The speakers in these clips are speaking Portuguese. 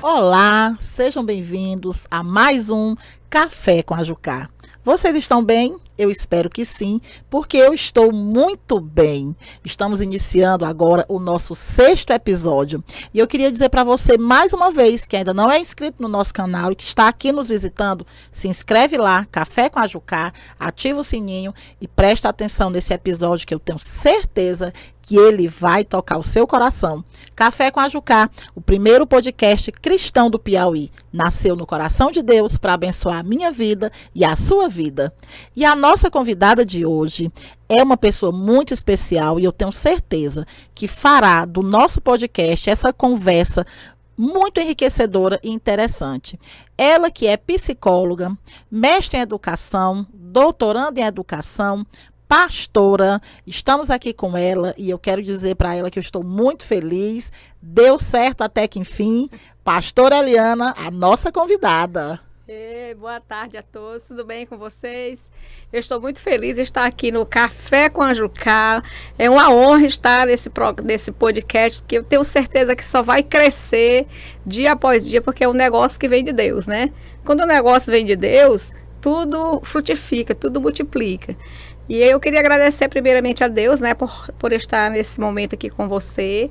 Olá, sejam bem-vindos a mais um Café com a Jucá. Vocês estão bem? Eu espero que sim, porque eu estou muito bem. Estamos iniciando agora o nosso 6º episódio. E eu queria dizer para você mais uma vez, que ainda não é inscrito no nosso canal e que está aqui nos visitando, se inscreve lá, Café com a Jucá, ativa o sininho e presta atenção nesse episódio que eu tenho certeza que ele vai tocar o seu coração. Café com a Jucá, o primeiro podcast cristão do Piauí. Nasceu no coração de Deus para abençoar a minha vida e a sua vida. E a nossa convidada de hoje é uma pessoa muito especial e eu tenho certeza que fará do nosso podcast essa conversa muito enriquecedora e interessante. Ela que é psicóloga, mestre em educação, doutoranda em educação, pastora, estamos aqui com ela e eu quero dizer para ela que eu estou muito feliz, deu certo até que enfim. Pastora Eliana, a nossa convidada. Boa tarde a todos, tudo bem com vocês? Eu estou muito feliz de estar aqui no Café com a Jucá. É uma honra estar nesse podcast, que eu tenho certeza que só vai crescer dia após dia, porque é um negócio que vem de Deus, né? Quando o negócio vem de Deus, tudo frutifica, tudo multiplica. E eu queria agradecer primeiramente a Deus, né, por estar nesse momento aqui com você,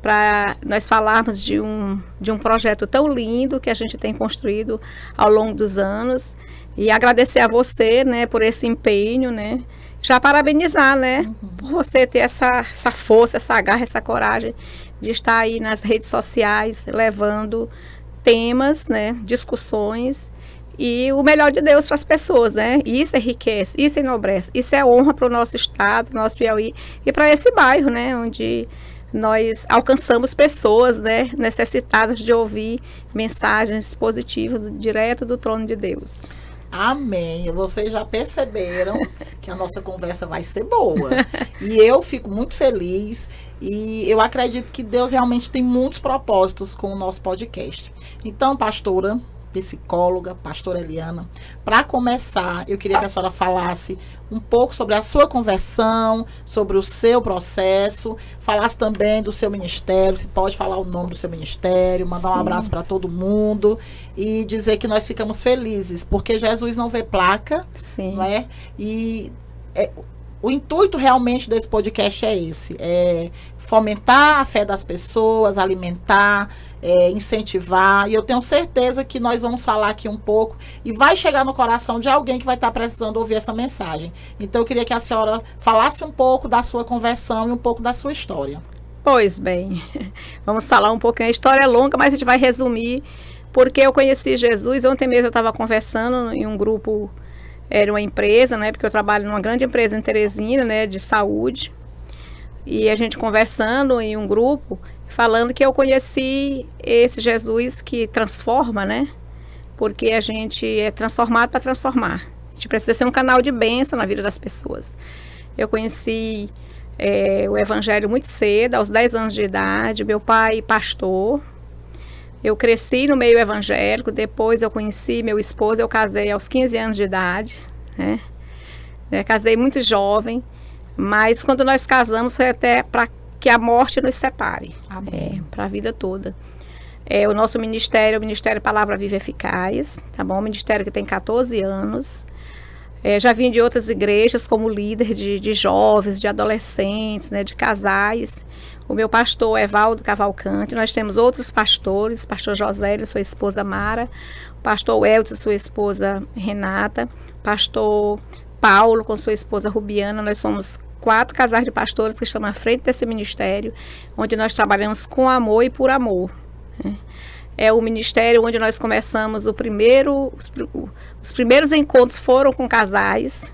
para nós falarmos de um projeto tão lindo que a gente tem construído ao longo dos anos. E agradecer a você, né, por esse empenho, né, já parabenizar, né, por você ter essa força, essa garra, essa coragem de estar aí nas redes sociais, levando temas, né, discussões, e o melhor de Deus para as pessoas, né? Isso enriquece, isso enobrece, isso é honra para o nosso estado, nosso Piauí e para esse bairro, né? Onde nós alcançamos pessoas, né? Necessitadas de ouvir mensagens positivas direto do trono de Deus. Amém. Vocês já perceberam que a nossa conversa vai ser boa. E eu fico muito feliz e eu acredito que Deus realmente tem muitos propósitos com o nosso podcast. Então, pastora, psicóloga, pastora Eliana, para começar, eu queria que a senhora falasse um pouco sobre a sua conversão, sobre o seu processo, falasse também do seu ministério, se pode falar o nome do seu ministério, mandar um abraço para todo mundo e dizer que nós ficamos felizes, porque Jesus não vê placa, não é? E o intuito realmente desse podcast é esse, é fomentar a fé das pessoas, alimentar, incentivar, e eu tenho certeza que nós vamos falar aqui um pouco e vai chegar no coração de alguém que vai estar precisando ouvir essa mensagem. Então eu queria que a senhora falasse um pouco da sua conversão e um pouco da sua história. Pois bem, vamos falar um pouquinho, a história é longa, mas a gente vai resumir, porque eu conheci Jesus, ontem mesmo eu estava conversando em um grupo, era uma empresa, né, porque eu trabalho numa grande empresa em Teresina, né, de saúde, e a gente conversando em um grupo, falando que eu conheci esse Jesus que transforma, né? Porque a gente é transformado para transformar. A gente precisa ser um canal de bênção na vida das pessoas. Eu conheci o Evangelho muito cedo, aos 10 anos de idade. Meu pai, pastor. Eu cresci no meio evangélico. Depois eu conheci meu esposo. Eu casei aos 15 anos de idade, né? Casei muito jovem. Mas quando nós casamos foi até para que a morte nos separe, para a vida toda. O nosso ministério é o Ministério Palavra Viva Eficaz, tá bom? Um ministério que tem 14 anos. Já vim de outras igrejas como líder de jovens, de adolescentes, né, de casais. O meu pastor é Valdo Cavalcante. Nós temos outros pastores, pastor Josélio, sua esposa Mara, pastor Elton, sua esposa Renata, pastor Paulo com sua esposa Rubiana. Nós somos 4 casais de pastores que estão à frente desse ministério, onde nós trabalhamos com amor e por amor. É o ministério onde nós começamos os primeiros encontros foram com casais,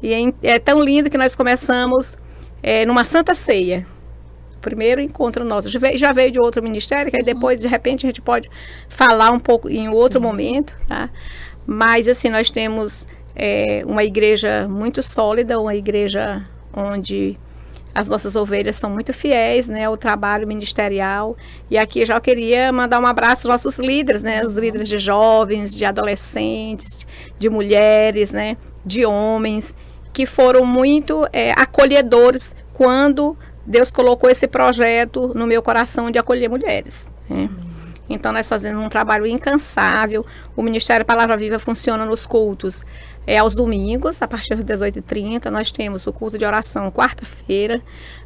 e é tão lindo que nós começamos numa Santa Ceia. O primeiro encontro nosso. Já veio de outro ministério, que aí depois, de repente, a gente pode falar um pouco em outro momento, tá? Mas, assim, nós temos uma igreja muito sólida, uma igreja onde as nossas ovelhas são muito fiéis, né, ao trabalho ministerial. E aqui eu já queria mandar um abraço aos nossos líderes, né, os líderes de jovens, de adolescentes, de mulheres, né, de homens, que foram muito acolhedores quando Deus colocou esse projeto no meu coração de acolher mulheres, né. Então, nós fazemos um trabalho incansável. O Ministério Palavra Viva funciona nos cultos aos domingos, a partir das 18h30. Nós temos o culto de oração quarta-feira.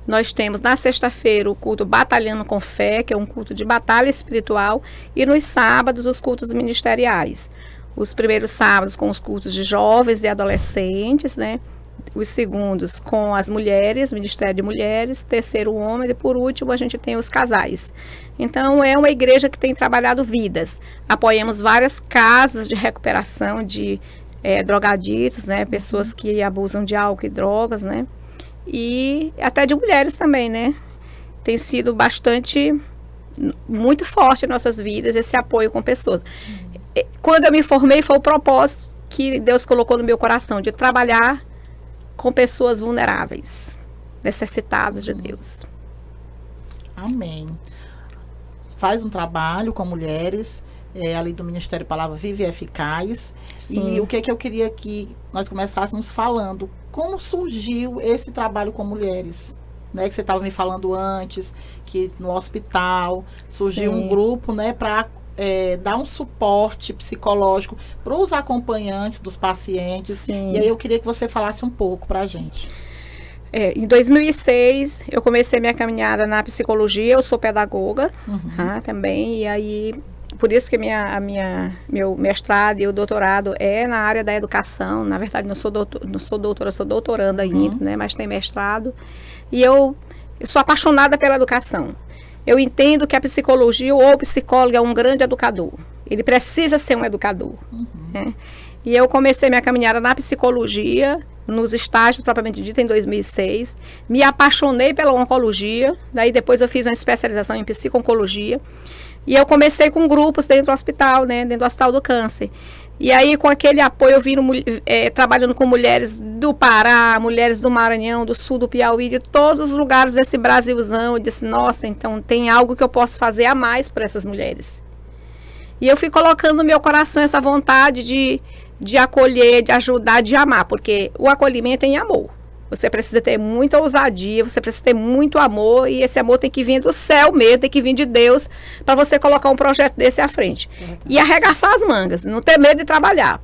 Nós temos na sexta-feira o culto Batalhando com Fé, que é um culto de batalha espiritual. E nos sábados, os cultos ministeriais. Os primeiros sábados com os cultos de jovens e adolescentes, né? Os segundos com as mulheres, Ministério de Mulheres, terceiro homem, e por último a gente tem os casais. Então é uma igreja que tem trabalhado vidas. Apoiamos várias casas de recuperação de drogaditos, né? Pessoas que abusam de álcool e drogas, né? E até de mulheres também, né? Tem sido muito forte em nossas vidas esse apoio com pessoas. Quando eu me formei, foi o propósito que Deus colocou no meu coração, de trabalhar com pessoas vulneráveis, necessitadas de Deus. Amém. Faz um trabalho com mulheres, ali do Ministério Palavra Viva e Eficaz. Sim. E o que eu queria que nós começássemos falando, como surgiu esse trabalho com mulheres? Né, que você estava me falando antes, que no hospital surgiu um grupo, né, para dar um suporte psicológico para os acompanhantes dos pacientes. Sim. E aí eu queria que você falasse um pouco para a gente. Em 2006, eu comecei minha caminhada na psicologia. Eu sou pedagoga também, e aí, por isso que meu mestrado e o doutorado é na área da educação. Na verdade, não sou doutora, sou doutoranda ainda, né, mas tenho mestrado. E eu sou apaixonada pela educação. Eu entendo que a psicologia ou o psicólogo é um grande educador. Ele precisa ser um educador. Né? E eu comecei minha caminhada na psicologia, nos estágios propriamente dito, em 2006. Me apaixonei pela oncologia. Daí depois eu fiz uma especialização em psico-oncologia. E eu comecei com grupos dentro do hospital, né? Dentro do Hospital do Câncer. E aí, com aquele apoio, eu vim trabalhando com mulheres do Pará, mulheres do Maranhão, do sul do Piauí, de todos os lugares desse Brasilzão. Eu disse, nossa, então tem algo que eu posso fazer a mais por essas mulheres. E eu fui colocando no meu coração essa vontade de acolher, de ajudar, de amar, porque o acolhimento é em amor. Você precisa ter muita ousadia, você precisa ter muito amor, e esse amor tem que vir do céu mesmo, tem que vir de Deus, para você colocar um projeto desse à frente. E arregaçar as mangas, não ter medo de trabalhar.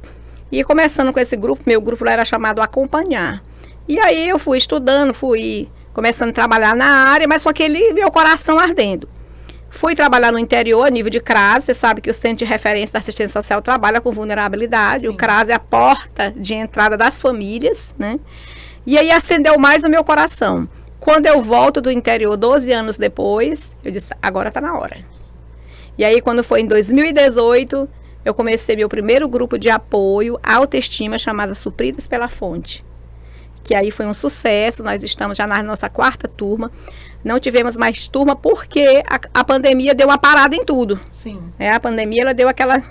E começando com esse grupo, meu grupo era chamado Acompanhar. E aí eu fui estudando, fui começando a trabalhar na área, mas com aquele meu coração ardendo. Fui trabalhar no interior, a nível de CRAS. Você sabe que o Centro de Referência da Assistência Social trabalha com vulnerabilidade. Sim. O CRAS é a porta de entrada das famílias, né? E aí acendeu mais no meu coração. Quando eu volto do interior, 12 anos depois, eu disse, agora está na hora. E aí, quando foi em 2018, eu comecei meu primeiro grupo de apoio à autoestima, chamada Supridas pela Fonte. Que aí foi um sucesso, nós estamos já na nossa 4ª turma. Não tivemos mais turma porque a pandemia deu uma parada em tudo. Sim. A pandemia, ela deu aquela...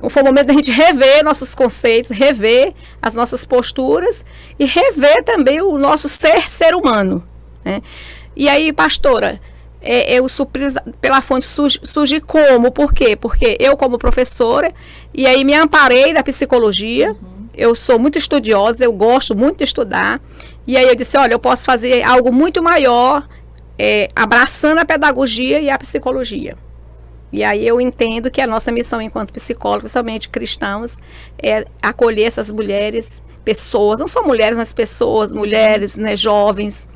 Foi o momento da gente rever nossos conceitos, rever as nossas posturas e rever também o nosso ser humano. Né? E aí, pastora, o Supridas pela Fonte surge como? Por quê? Porque eu, como professora, e aí me amparei da psicologia, eu sou muito estudiosa, eu gosto muito de estudar, e aí eu disse, olha, eu posso fazer algo muito maior, abraçando a pedagogia e a psicologia. E aí eu entendo que a nossa missão enquanto psicólogos, principalmente cristãos, é acolher essas mulheres, pessoas, não só mulheres, mas pessoas, mulheres, né, jovens,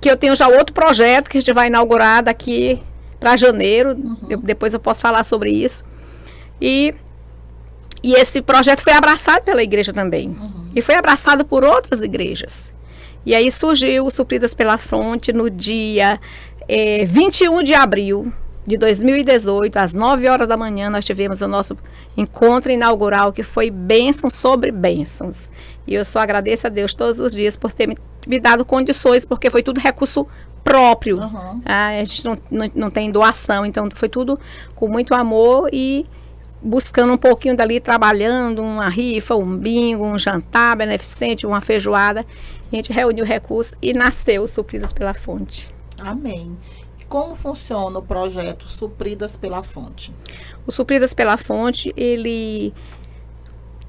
que eu tenho já outro projeto que a gente vai inaugurar daqui para janeiro, depois eu posso falar sobre isso. E esse projeto foi abraçado pela igreja também, e foi abraçado por outras igrejas. E aí surgiu o Supridas pela Fonte no dia 21 de abril de 2018, às 9 horas da manhã, nós tivemos o nosso encontro inaugural, que foi bênção sobre bênçãos. E eu só agradeço a Deus todos os dias por ter me dado condições, porque foi tudo recurso próprio. A gente não tem doação, então foi tudo com muito amor e buscando um pouquinho dali, trabalhando, uma rifa, um bingo, um jantar beneficente, uma feijoada. A gente reuniu recursos e nasceu Supridas pela Fonte. Amém. Como funciona o projeto Supridas pela Fonte? O Supridas pela Fonte, ele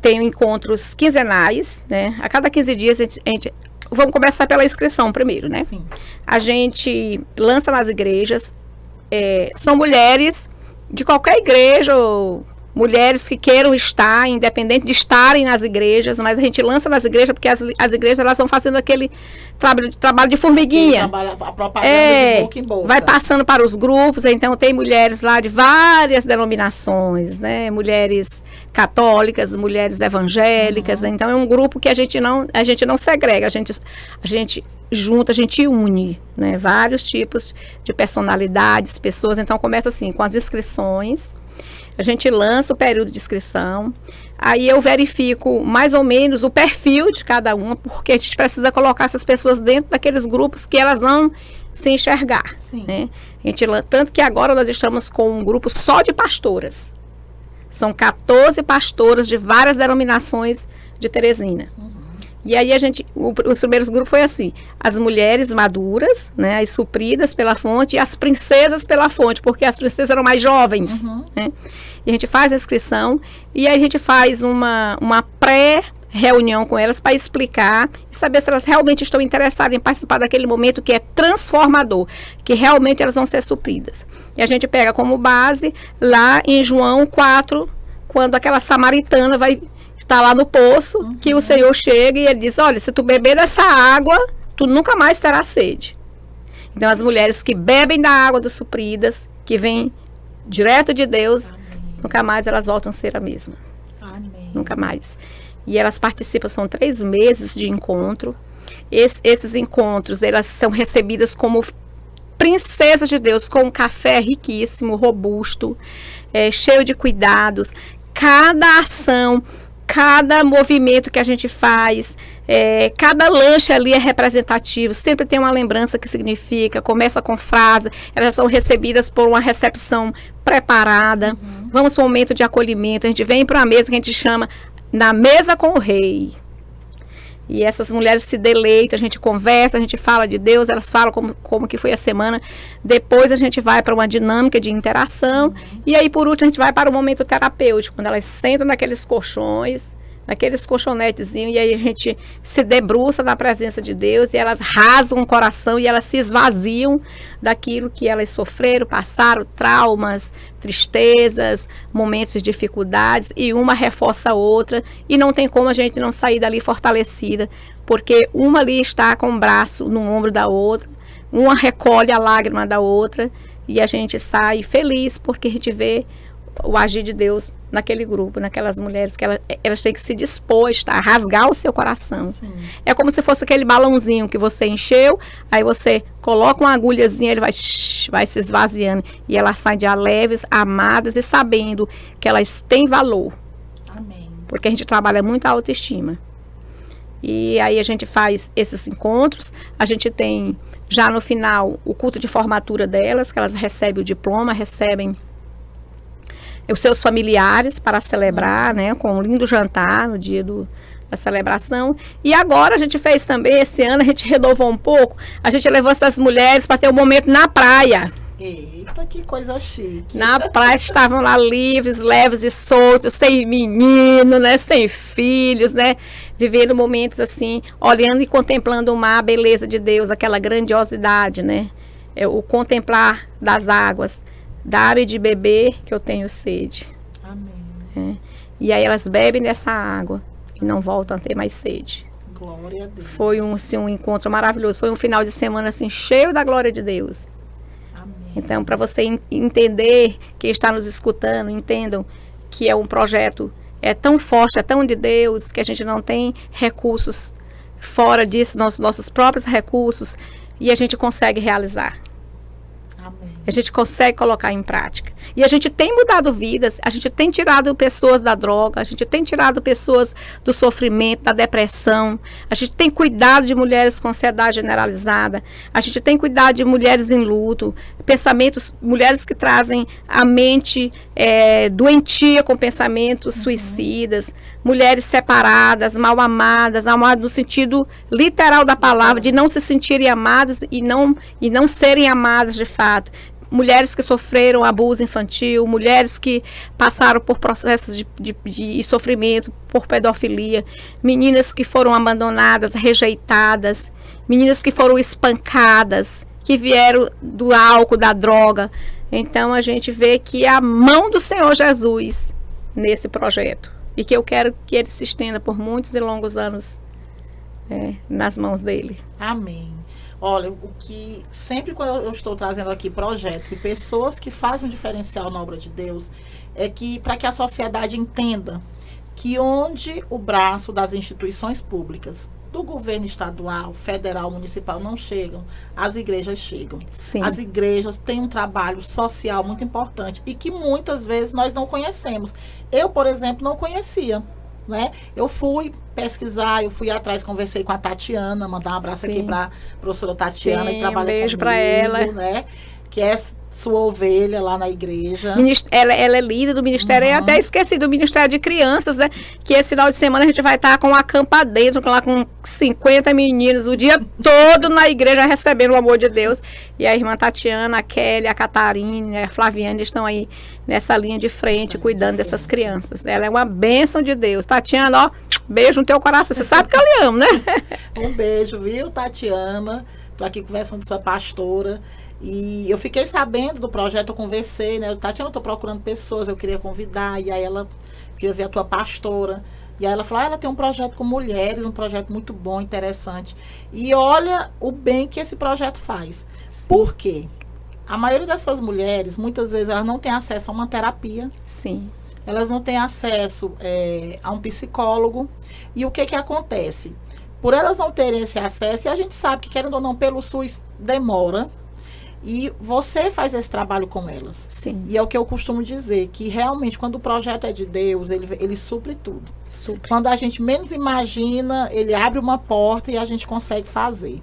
tem encontros quinzenais, né? A cada 15 dias vamos começar pela inscrição primeiro, né? Sim. A gente lança nas igrejas, são mulheres de qualquer igreja, ou mulheres que queiram estar, independente de estarem nas igrejas, mas a gente lança nas igrejas porque as igrejas elas vão fazendo aquele trabalho de formiguinha. A propaganda de boca em boca. Vai passando para os grupos, então tem mulheres lá de várias denominações, né? Mulheres católicas, mulheres evangélicas, então é um grupo que a gente não segrega, a gente junta, a gente une, né? Vários tipos de personalidades, pessoas, então começa assim, com as inscrições. A gente lança o período de inscrição, aí eu verifico mais ou menos o perfil de cada uma, porque a gente precisa colocar essas pessoas dentro daqueles grupos que elas vão se enxergar. Né? Tanto que agora nós estamos com um grupo só de pastoras. São 14 pastoras de várias denominações de Teresina. E aí os primeiros grupos foi assim, as mulheres maduras, né, as supridas pela fonte, e as princesas pela fonte, porque as princesas eram mais jovens, né? E a gente faz a inscrição, e aí a gente faz uma pré-reunião com elas para explicar e saber se elas realmente estão interessadas em participar daquele momento que é transformador, que realmente elas vão ser supridas. E a gente pega como base lá em João 4, quando aquela samaritana está lá no poço, que o Senhor chega e ele diz, olha, se tu beber dessa água, tu nunca mais terás sede. Então as mulheres que bebem da água dos supridas, que vem direto de Deus, nunca mais elas voltam a ser a mesma. Nunca mais. E elas participam, são 3 meses de encontro. Esses encontros, elas são recebidas como princesas de Deus, com um café riquíssimo, robusto, cheio de cuidados. Cada ação, cada movimento que a gente faz, cada lanche ali é representativo, sempre tem uma lembrança que significa, começa com frase, elas são recebidas por uma recepção preparada, vamos para um momento de acolhimento, a gente vem para uma mesa que a gente chama na mesa com o rei. E essas mulheres se deleitam, a gente conversa, a gente fala de Deus, elas falam como que foi a semana. Depois a gente vai para uma dinâmica de interação. E aí, por último, a gente vai para o momento terapêutico, quando elas sentam naqueles colchões, naqueles colchonetezinhos, e aí a gente se debruça na presença de Deus, e elas rasgam o coração, e elas se esvaziam daquilo que elas sofreram, passaram, traumas, tristezas, momentos de dificuldades, e uma reforça a outra, e não tem como a gente não sair dali fortalecida, porque uma ali está com o braço no ombro da outra, uma recolhe a lágrima da outra, e a gente sai feliz, porque a gente vê o agir de Deus naquele grupo, naquelas mulheres, que elas têm que se dispor a rasgar o seu coração. Sim. É como se fosse aquele balãozinho que você encheu, aí você coloca uma agulhazinha, ele vai se esvaziando, e elas saem de leves, amadas e sabendo que elas têm valor. Amém. Porque a gente trabalha muito a autoestima. E aí a gente faz esses encontros, a gente tem já no final o culto de formatura delas, que elas recebem o diploma, recebem os seus familiares para celebrar, né, com um lindo jantar no dia da celebração. E agora a gente fez também, esse ano a gente renovou um pouco, a gente levou essas mulheres para ter um momento na praia. Eita, que coisa chique. Na praia estavam lá livres, leves e soltos, sem menino, né, sem filhos, né, vivendo momentos assim, olhando e contemplando o mar, a beleza de Deus, aquela grandiosidade, né, o contemplar das águas. Dá-me de beber que eu tenho sede. Amém. E aí elas bebem dessa água e não voltam a ter mais sede. Glória a Deus. Foi um encontro maravilhoso. Foi um final de semana assim, cheio da glória de Deus. Amém. Então, para você entender, quem está nos escutando, entendam que é um projeto tão forte, é tão de Deus, que a gente não tem recursos fora disso, nossos próprios recursos, e a gente consegue realizar. Amém. A gente consegue colocar em prática. E a gente tem mudado vidas, a gente tem tirado pessoas da droga, a gente tem tirado pessoas do sofrimento, da depressão, a gente tem cuidado de mulheres com ansiedade generalizada, a gente tem cuidado de mulheres em luto, pensamentos, mulheres que trazem a mente doentia com pensamentos suicidas, mulheres separadas, mal amadas no sentido literal da palavra, de não se sentirem amadas e não serem amadas de fato. Mulheres que sofreram abuso infantil, mulheres que passaram por processos de sofrimento, por pedofilia, meninas que foram abandonadas, rejeitadas, meninas que foram espancadas, que vieram do álcool, da droga. Então a gente vê que a mão do Senhor Jesus nesse projeto. E que eu quero que ele se estenda por muitos e longos anos nas mãos dele. Amém. Olha, o que sempre quando eu estou trazendo aqui projetos e pessoas que fazem um diferencial na obra de Deus, é que para que a sociedade entenda que onde o braço das instituições públicas, do governo estadual, federal, municipal não chegam, as igrejas chegam. Sim. As igrejas têm um trabalho social muito importante e que muitas vezes nós não conhecemos. Eu, por exemplo, não conhecia. Né? Eu fui pesquisar, eu fui atrás, conversei com a Tatiana, mandar um abraço aqui para a professora Tatiana, Sim, que trabalha beijo comigo, para ela, né? Que é sua ovelha lá na igreja. Ela é líder do ministério, eu até esqueci do Ministério de Crianças, né? Que esse final de semana a gente vai estar com uma campa dentro, lá com 50 meninos, o dia todo na igreja recebendo o amor de Deus. E a irmã Tatiana, a Kelly, a Catarina, a Flaviane estão aí nessa linha de frente, cuidando dessas crianças. Ela é uma bênção de Deus. Tatiana, ó, beijo no teu coração. Você sabe que eu lhe amo, né? Um beijo, viu, Tatiana? Tô aqui conversando com sua pastora. E eu fiquei sabendo do projeto, eu conversei, né? Tatiana, eu tô procurando pessoas, eu queria convidar, e aí ela queria ver a tua pastora. E aí ela falou, ela tem um projeto com mulheres, um projeto muito bom, interessante. E olha o bem que esse projeto faz. Sim. Por quê? A maioria dessas mulheres, muitas vezes, elas não têm acesso a uma terapia. Sim. Elas não têm acesso a um psicólogo. E o que acontece? Por elas não terem esse acesso, e a gente sabe que, querendo ou não, pelo SUS demora. E você faz esse trabalho com elas. Sim. E é o que eu costumo dizer, que realmente quando o projeto é de Deus, ele supre tudo. Supre. Quando a gente menos imagina, ele abre uma porta e a gente consegue fazer.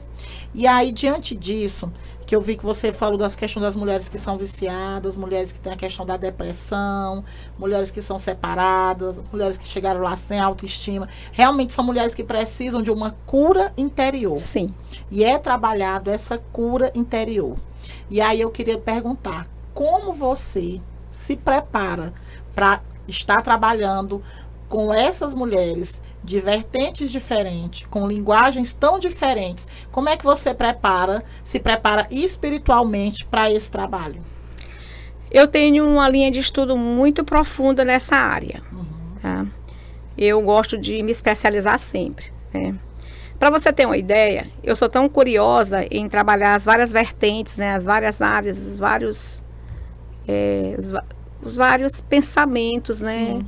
E aí, diante disso, que eu vi que você falou das questões das mulheres que são viciadas, mulheres que têm a questão da depressão, mulheres que são separadas, mulheres que chegaram lá sem autoestima. Realmente são mulheres que precisam de uma cura interior. Sim. E é trabalhado essa cura interior. E aí eu queria perguntar, como você se prepara para estar trabalhando com essas mulheres de vertentes diferentes, com linguagens tão diferentes? Como é que você se prepara espiritualmente para esse trabalho? Eu tenho uma linha de estudo muito profunda nessa área. Tá? Eu gosto de me especializar sempre, né? Para você ter uma ideia, eu sou tão curiosa em trabalhar as várias vertentes, né, as várias áreas, os vários pensamentos, né,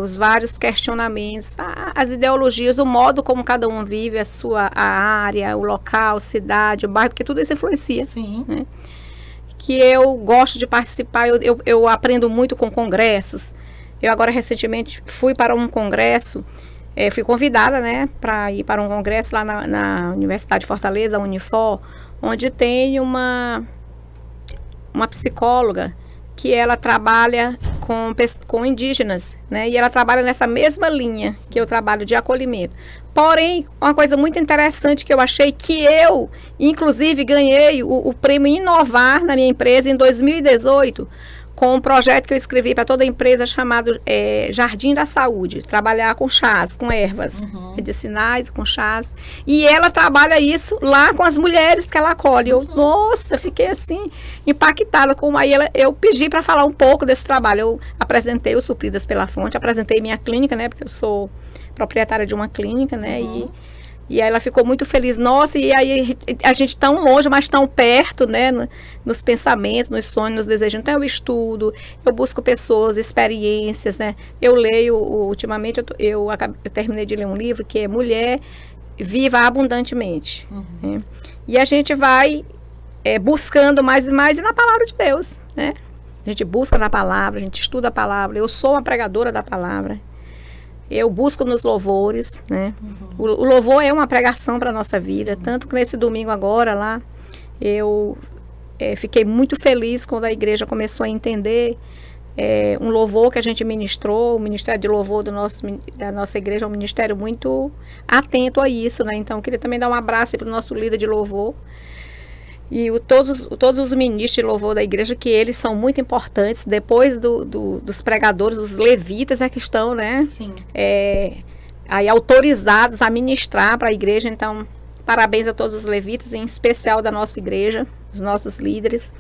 os vários questionamentos, as ideologias, o modo como cada um vive a área, o local, cidade, o bairro, porque tudo isso influencia. Sim. Né? Que eu gosto de participar, eu aprendo muito com congressos. Eu agora recentemente fui para um congresso. Fui convidada, né, para ir para um congresso lá na Universidade de Fortaleza, a Unifor, onde tem uma psicóloga que ela trabalha com indígenas, né, e ela trabalha nessa mesma linha que eu trabalho de acolhimento. Porém, uma coisa muito interessante que eu achei, que eu, inclusive, ganhei o prêmio Inovar na minha empresa em 2018, com um projeto que eu escrevi para toda a empresa chamado Jardim da Saúde, trabalhar com chás, com ervas medicinais, com chás. E ela trabalha isso lá com as mulheres que ela acolhe. Nossa, fiquei assim, impactada. Eu pedi para falar um pouco desse trabalho. Eu apresentei o Supridas pela Fonte, apresentei minha clínica, né, porque eu sou proprietária de uma clínica, né, e aí ela ficou muito feliz. Nossa, e aí a gente tão longe, mas tão perto, né? Nos pensamentos, nos sonhos, nos desejos. Então eu estudo, eu busco pessoas, experiências, né? Eu leio, ultimamente, eu terminei de ler um livro que é Mulher Viva Abundantemente. Né? E a gente vai buscando mais e mais na palavra de Deus, né? A gente busca na palavra, a gente estuda a palavra. Eu sou uma pregadora da palavra. Eu busco nos louvores, né? O louvor é uma pregação para a nossa vida. Sim. Tanto que nesse domingo agora lá, eu fiquei muito feliz quando a igreja começou a entender um louvor que a gente ministrou. O Ministério de Louvor da nossa igreja é um ministério muito atento a isso, né? Então, eu queria também dar um abraço para o nosso líder de louvor. E todos os ministros de louvor da igreja, que eles são muito importantes, depois dos pregadores, os levitas que estão, né? Sim. Aí autorizados a ministrar para a igreja. Então, parabéns a todos os levitas, em especial da nossa igreja, os nossos líderes,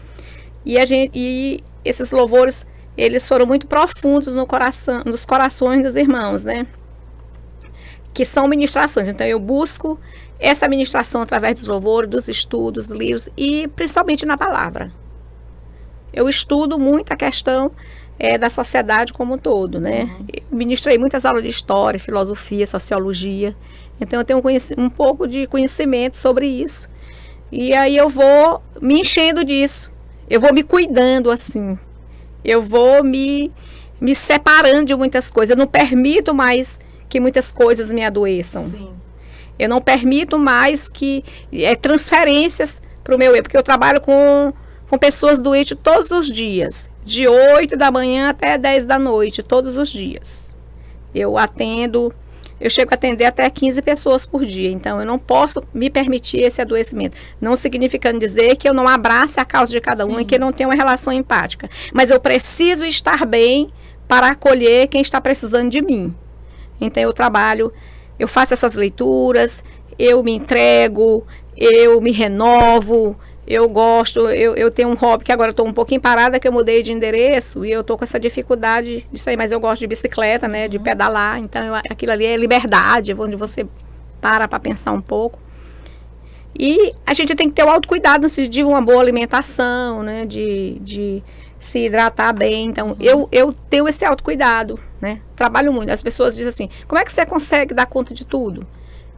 E esses louvores, eles foram muito profundos no coração, nos corações dos irmãos, né? Que são ministrações. Então eu busco essa ministração através dos louvores, dos estudos, livros e principalmente na palavra. Eu estudo muito a questão da sociedade como um todo, né? Eu ministrei muitas aulas de história, filosofia, sociologia. Então eu tenho um pouco de conhecimento sobre isso. E aí eu vou me enchendo disso. Eu vou me cuidando assim. Eu vou me separando de muitas coisas. Eu não permito mais que muitas coisas me adoeçam. Sim. Eu não permito mais que transferências para o meu eu, porque eu trabalho com pessoas doentes todos os dias, de 8 da manhã até 10 da noite, todos os dias. Eu chego a atender até 15 pessoas por dia, então eu não posso me permitir esse adoecimento. Não significando dizer que eu não abrace a causa de cada um e que eu não tenha uma relação empática. Mas eu preciso estar bem para acolher quem está precisando de mim. Então eu trabalho, eu faço essas leituras, eu me entrego, eu me renovo, eu gosto, eu tenho um hobby que agora eu estou um pouquinho parada, que eu mudei de endereço e eu estou com essa dificuldade disso aí, mas eu gosto de bicicleta, né, de pedalar, então aquilo ali é liberdade, onde você para pensar um pouco. E a gente tem que ter o autocuidado, de uma boa alimentação, né, de se hidratar bem. Então, eu tenho esse autocuidado, né? Trabalho muito. As pessoas dizem assim, como é que você consegue dar conta de tudo?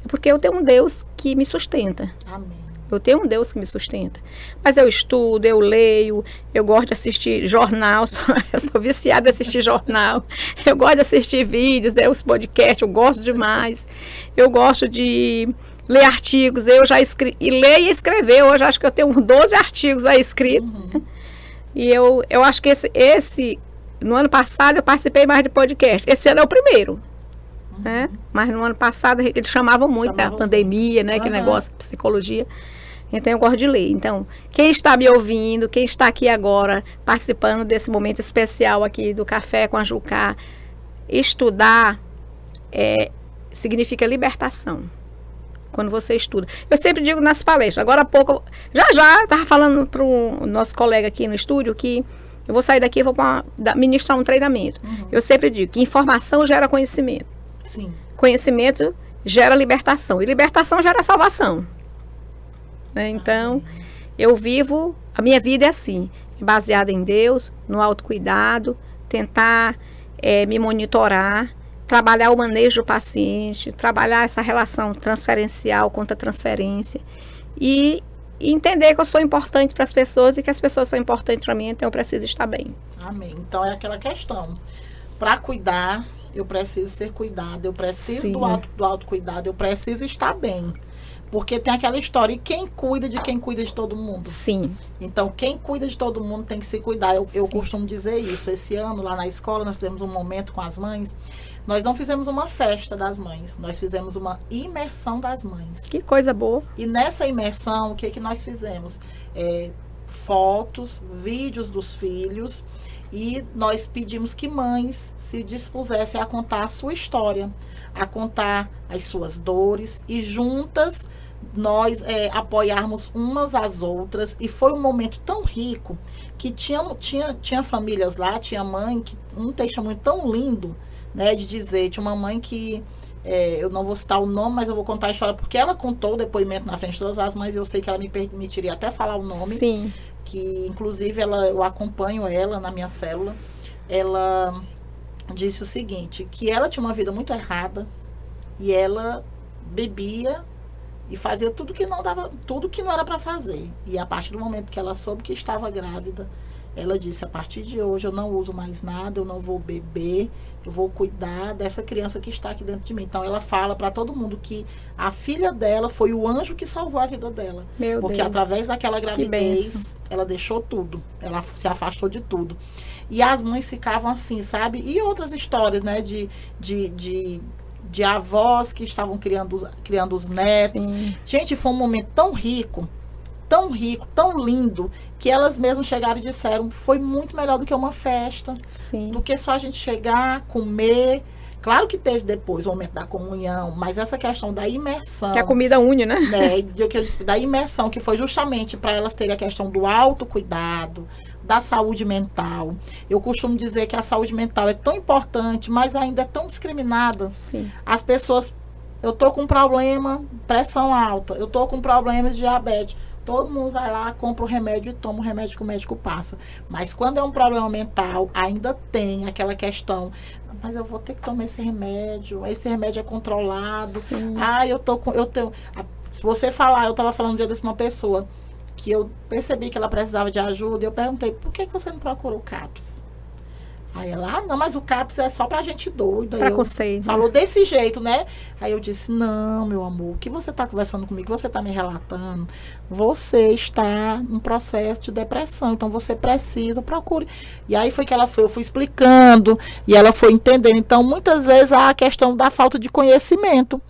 É porque eu tenho um Deus que me sustenta. Amém. Eu tenho um Deus que me sustenta. Mas eu estudo, eu leio, eu gosto de assistir jornal, eu sou viciada em assistir jornal. Eu gosto de assistir vídeos, os podcasts, eu gosto demais. Eu gosto de ler artigos, eu já escrevi, e ler e escrever. Hoje acho que eu tenho 12 artigos aí escritos. E eu acho que no ano passado eu participei mais de podcast. Esse ano é o primeiro. Né? Mas no ano passado eles chamavam muito da pandemia, né? Aquele negócio de psicologia. Então eu gosto de ler. Então, quem está me ouvindo, quem está aqui agora participando desse momento especial aqui do Café com a Jucá, estudar significa libertação. Quando você estuda. Eu sempre digo nas palestras, agora há pouco, já estava falando para o nosso colega aqui no estúdio que eu vou sair daqui e vou ministrar um treinamento. Eu sempre digo que informação gera conhecimento. Sim. Conhecimento gera libertação. E libertação gera salvação. Né? Então, a minha vida é assim, baseada em Deus, no autocuidado, tentar me monitorar, trabalhar o manejo do paciente, trabalhar essa relação transferencial contra transferência e entender que eu sou importante para as pessoas e que as pessoas são importantes para mim, então eu preciso estar bem. Amém. Então é aquela questão. Para cuidar, eu preciso ser cuidado, eu preciso do autocuidado, eu preciso estar bem. Porque tem aquela história, e quem cuida de quem cuida de todo mundo? Sim. Então, quem cuida de todo mundo tem que se cuidar. Eu costumo dizer isso. Esse ano, lá na escola, nós fizemos um momento com as mães. Nós não fizemos uma festa das mães, nós fizemos uma imersão das mães. Que coisa boa. E nessa imersão, o que nós fizemos? Fotos, vídeos dos filhos, e nós pedimos que mães se dispusessem a contar a sua história, a contar as suas dores, e juntas nós apoiarmos umas às outras. E foi um momento tão rico que tinha famílias lá, tinha mãe, que um testemunho tão lindo, né, de dizer, tinha uma mãe que, eu não vou citar o nome, mas eu vou contar a história, porque ela contou o depoimento na frente de todas as mães, eu sei que ela me permitiria até falar o nome. Sim. Que inclusive eu acompanho ela na minha célula. Ela disse o seguinte, que ela tinha uma vida muito errada, e ela bebia e fazia tudo que não era para fazer. E a partir do momento que ela soube que estava grávida, ela disse, a partir de hoje eu não uso mais nada, eu não vou beber, eu vou cuidar dessa criança que está aqui dentro de mim. Então ela fala para todo mundo que a filha dela foi o anjo que salvou a vida dela. Porque através daquela gravidez, ela deixou tudo, ela se afastou de tudo. E as mães ficavam assim, sabe? E outras histórias, né, de avós que estavam criando os netos. Sim. Gente, foi um momento tão rico, tão lindo, que elas mesmas chegaram e disseram, foi muito melhor do que uma festa. Sim. Do que só a gente chegar, comer, Claro que teve depois o momento da comunhão, mas essa questão da imersão. Que a comida une, né? Da imersão, que foi justamente para elas terem a questão do autocuidado, da saúde mental. Eu costumo dizer que a saúde mental é tão importante, mas ainda é tão discriminada. Sim. As pessoas, eu tô com problema, pressão alta, eu tô com problemas de diabetes. Todo mundo vai lá, compra o remédio e toma o remédio que o médico passa. Mas quando é um problema mental, ainda tem aquela questão, mas eu vou ter que tomar esse remédio é controlado. Sim. Se você falar, eu estava falando um dia desse com uma pessoa, que eu percebi que ela precisava de ajuda, e eu perguntei, por que você não procura o CAPS? Aí ela, não, mas o CAPS é só pra gente doida. Preconceito. Falou desse jeito, né? Aí eu disse, não, meu amor, o que você tá conversando comigo, você tá me relatando, você está em processo de depressão, então você precisa, procure. E aí foi que eu fui explicando, e ela foi entendendo. Então, muitas vezes, há a questão da falta de conhecimento,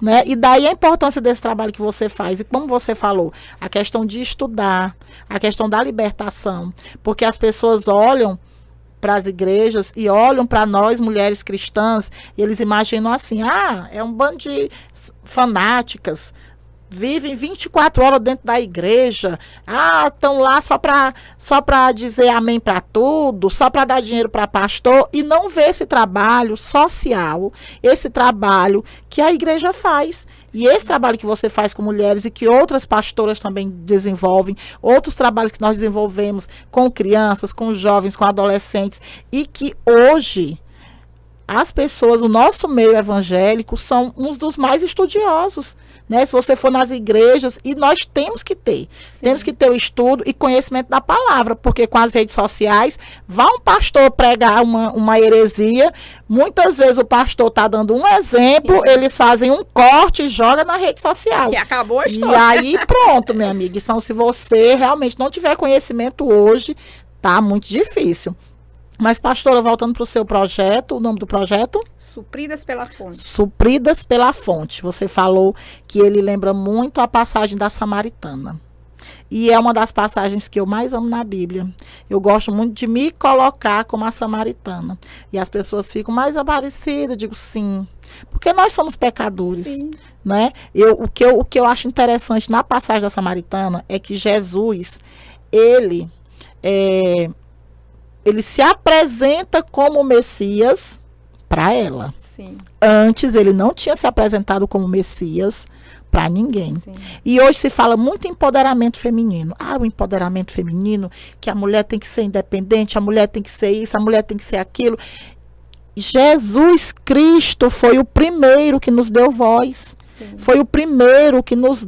né? E daí a importância desse trabalho que você faz, e como você falou, a questão de estudar, a questão da libertação, porque as pessoas olham para as igrejas e olham para nós, mulheres cristãs, e eles imaginam assim, é um bando de fanáticas, vivem 24 horas dentro da igreja, estão lá só para dizer amém para tudo, só para dar dinheiro para pastor, e não vê esse trabalho social, esse trabalho que a igreja faz. E esse trabalho que você faz com mulheres e que outras pastoras também desenvolvem, outros trabalhos que nós desenvolvemos com crianças, com jovens, com adolescentes, e que hoje as pessoas, o nosso meio evangélico, são uns dos mais estudiosos, né? Se você for nas igrejas, e nós temos que ter. Sim. Temos que ter o estudo e conhecimento da palavra, porque com as redes sociais, vai um pastor pregar uma heresia, muitas vezes o pastor está dando um exemplo, sim, eles fazem um corte e joga na rede social. Que acabou a história. E aí pronto, minha amiga. Então, se você realmente não tiver conhecimento hoje, tá muito difícil. Mas, pastora, voltando para o seu projeto, o nome do projeto? Supridas pela Fonte. Supridas pela Fonte. Você falou que ele lembra muito a passagem da Samaritana. E é uma das passagens que eu mais amo na Bíblia. Eu gosto muito de me colocar como a Samaritana. E as pessoas ficam mais Aparecida, eu digo sim. Porque nós somos pecadores. Sim. Né? O que eu acho interessante na passagem da Samaritana é que Jesus, ele se apresenta como Messias para ela. Sim. Antes ele não tinha se apresentado como Messias para ninguém. Sim. E hoje se fala muito em empoderamento feminino. O empoderamento feminino, que a mulher tem que ser independente, a mulher tem que ser isso, a mulher tem que ser aquilo. Jesus Cristo foi o primeiro que nos deu voz. Sim. Foi o primeiro que nos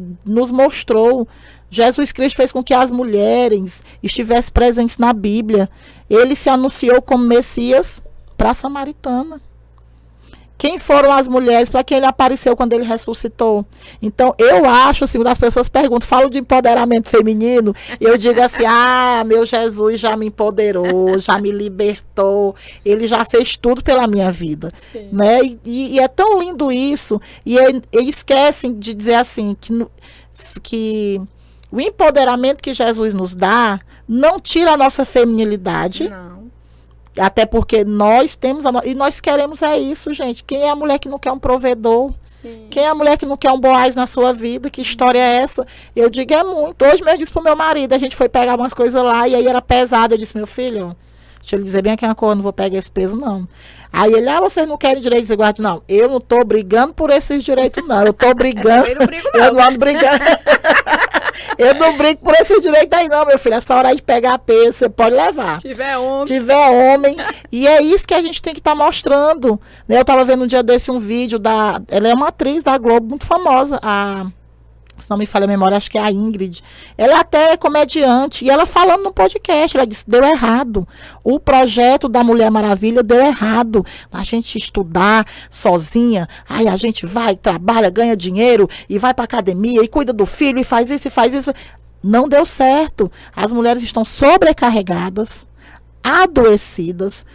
mostrou. Jesus Cristo fez com que as mulheres estivessem presentes na Bíblia. Ele se anunciou como Messias para a Samaritana. Quem foram as mulheres para quem ele apareceu quando ele ressuscitou? Então, eu acho, assim, quando as pessoas perguntam, falo de empoderamento feminino, eu digo assim, meu Jesus já me empoderou, já me libertou, ele já fez tudo pela minha vida. Né? E é tão lindo isso, e esquecem de dizer assim, que o empoderamento que Jesus nos dá não tira a nossa feminilidade. Não. Até porque nós temos e nós queremos isso, gente. Quem é a mulher que não quer um provedor? Sim. Quem é a mulher que não quer um Boaz na sua vida? Que história é essa? Eu digo, é muito. Hoje mesmo eu disse pro meu marido, a gente foi pegar umas coisas lá e aí era pesado. Eu disse, meu filho, deixa eu lhe dizer bem aqui uma coisa, não vou pegar esse peso, não. Aí ele, vocês não querem direitos iguais? Não, eu não tô brigando por esses direitos, não. Eu tô brigando. Eu não ando brigando. Eu não brigo por esses direitos aí, não, meu filho. Essa hora aí de pegar peso, você pode levar. Tiver homem. Tiver homem. E é isso que a gente tem que estar mostrando. Eu estava vendo um dia desse um vídeo ela é uma atriz da Globo muito famosa, se não me falha a memória, acho que é a Ingrid. Ela até é comediante. E ela falando no podcast, ela disse, deu errado. O projeto da Mulher Maravilha deu errado. A gente estudar sozinha. Aí a gente vai, trabalha, ganha dinheiro e vai para academia e cuida do filho e faz isso e faz isso. Não deu certo. As mulheres estão sobrecarregadas, adoecidas,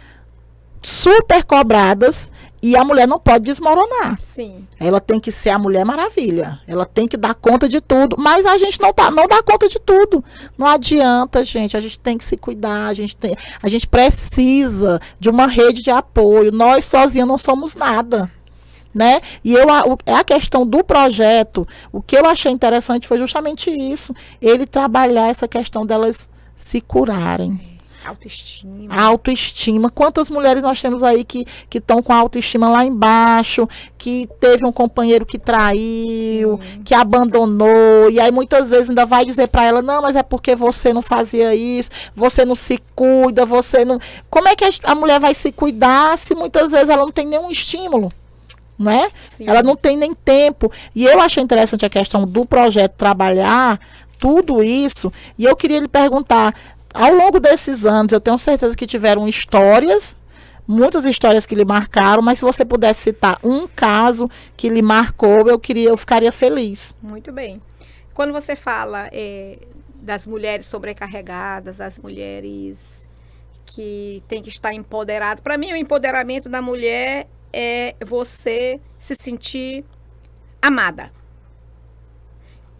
super cobradas E a mulher não pode desmoronar. Sim. Ela tem que ser a Mulher Maravilha. Ela tem que dar conta de tudo. Mas a gente não dá conta de tudo. Não adianta, gente. A gente tem que se cuidar. A gente precisa de uma rede de apoio. Nós sozinhos não somos nada. Né? E a questão do projeto, o que eu achei interessante foi justamente isso. Ele trabalhar essa questão delas se curarem. Autoestima. A autoestima. Quantas mulheres nós temos aí que estão com a autoestima lá embaixo, que teve um companheiro que traiu, que abandonou, e aí muitas vezes ainda vai dizer para ela, não, mas é porque você não fazia isso, você não se cuida, você não... Como é que a mulher vai se cuidar se muitas vezes ela não tem nenhum estímulo? Não é? Ela não tem nem tempo. E eu achei interessante a questão do projeto trabalhar tudo isso, e eu queria lhe perguntar, ao longo desses anos, eu tenho certeza que tiveram histórias, muitas histórias que lhe marcaram, mas se você pudesse citar um caso que lhe marcou, eu ficaria feliz. Muito bem. Quando você fala das mulheres sobrecarregadas, as mulheres que têm que estar empoderadas, para mim o empoderamento da mulher é você se sentir amada.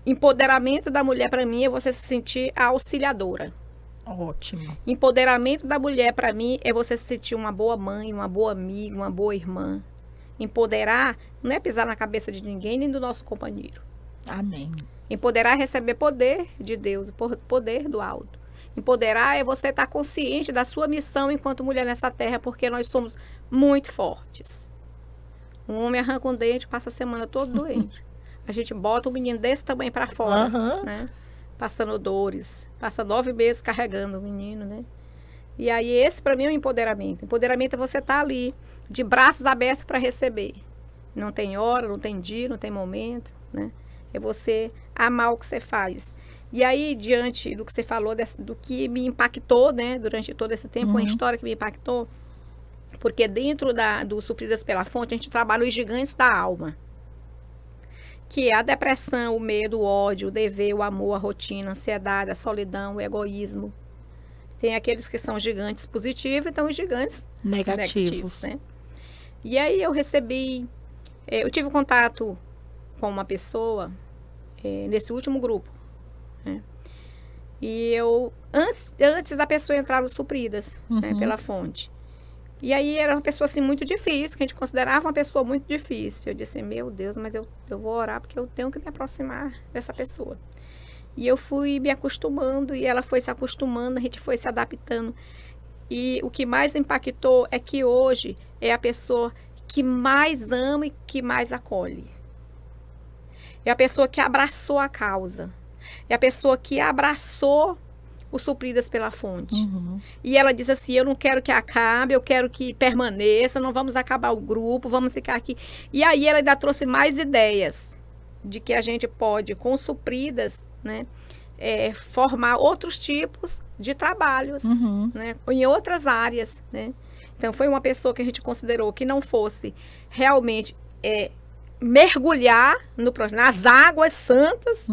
Empoderamento da mulher para mim é você se sentir a auxiliadora. Ótimo. Empoderamento da mulher, para mim, é você se sentir uma boa mãe, uma boa amiga, uma boa irmã. Empoderar não é pisar na cabeça de ninguém, nem do nosso companheiro. Amém. Empoderar é receber poder de Deus, poder do alto. Empoderar é você estar consciente da sua missão enquanto mulher nessa terra, porque nós somos muito fortes. Um homem arranca um dente, passa a semana todo doente. A gente bota um menino desse tamanho para fora, né? Passando dores, passa 9 meses carregando o menino, né? E aí esse para mim é o empoderamento. Empoderamento é você estar ali, de braços abertos para receber. Não tem hora, não tem dia, não tem momento, né? É você amar o que você faz. E aí, diante do que você falou, do que me impactou, né? Durante todo esse tempo, uma história que me impactou, porque dentro do Supridas pela Fonte, a gente trabalha os gigantes da alma. Que é a depressão, o medo, o ódio, o dever, o amor, a rotina, a ansiedade, a solidão, o egoísmo. Tem aqueles que são gigantes positivos e tem os gigantes negativos, né? E aí eu tive contato com uma pessoa nesse último grupo, né? E antes da pessoa entrar no Supridas, né, pela Fonte. E aí era uma pessoa assim muito difícil, que a gente considerava uma pessoa muito difícil. Eu disse, meu Deus, mas eu vou orar porque eu tenho que me aproximar dessa pessoa. E eu fui me acostumando e ela foi se acostumando, a gente foi se adaptando. E o que mais impactou é que hoje é a pessoa que mais ama e que mais acolhe. É a pessoa que abraçou a causa. É a pessoa que abraçou o Supridas pela Fonte. E ela diz assim, eu não quero que acabe, eu quero que permaneça, não vamos acabar o grupo, vamos ficar aqui. E aí ela ainda trouxe mais ideias de que a gente pode, com Supridas, né, formar outros tipos de trabalhos, né, em outras áreas, né. Então foi uma pessoa que a gente considerou que não fosse realmente mergulhar nas águas santas,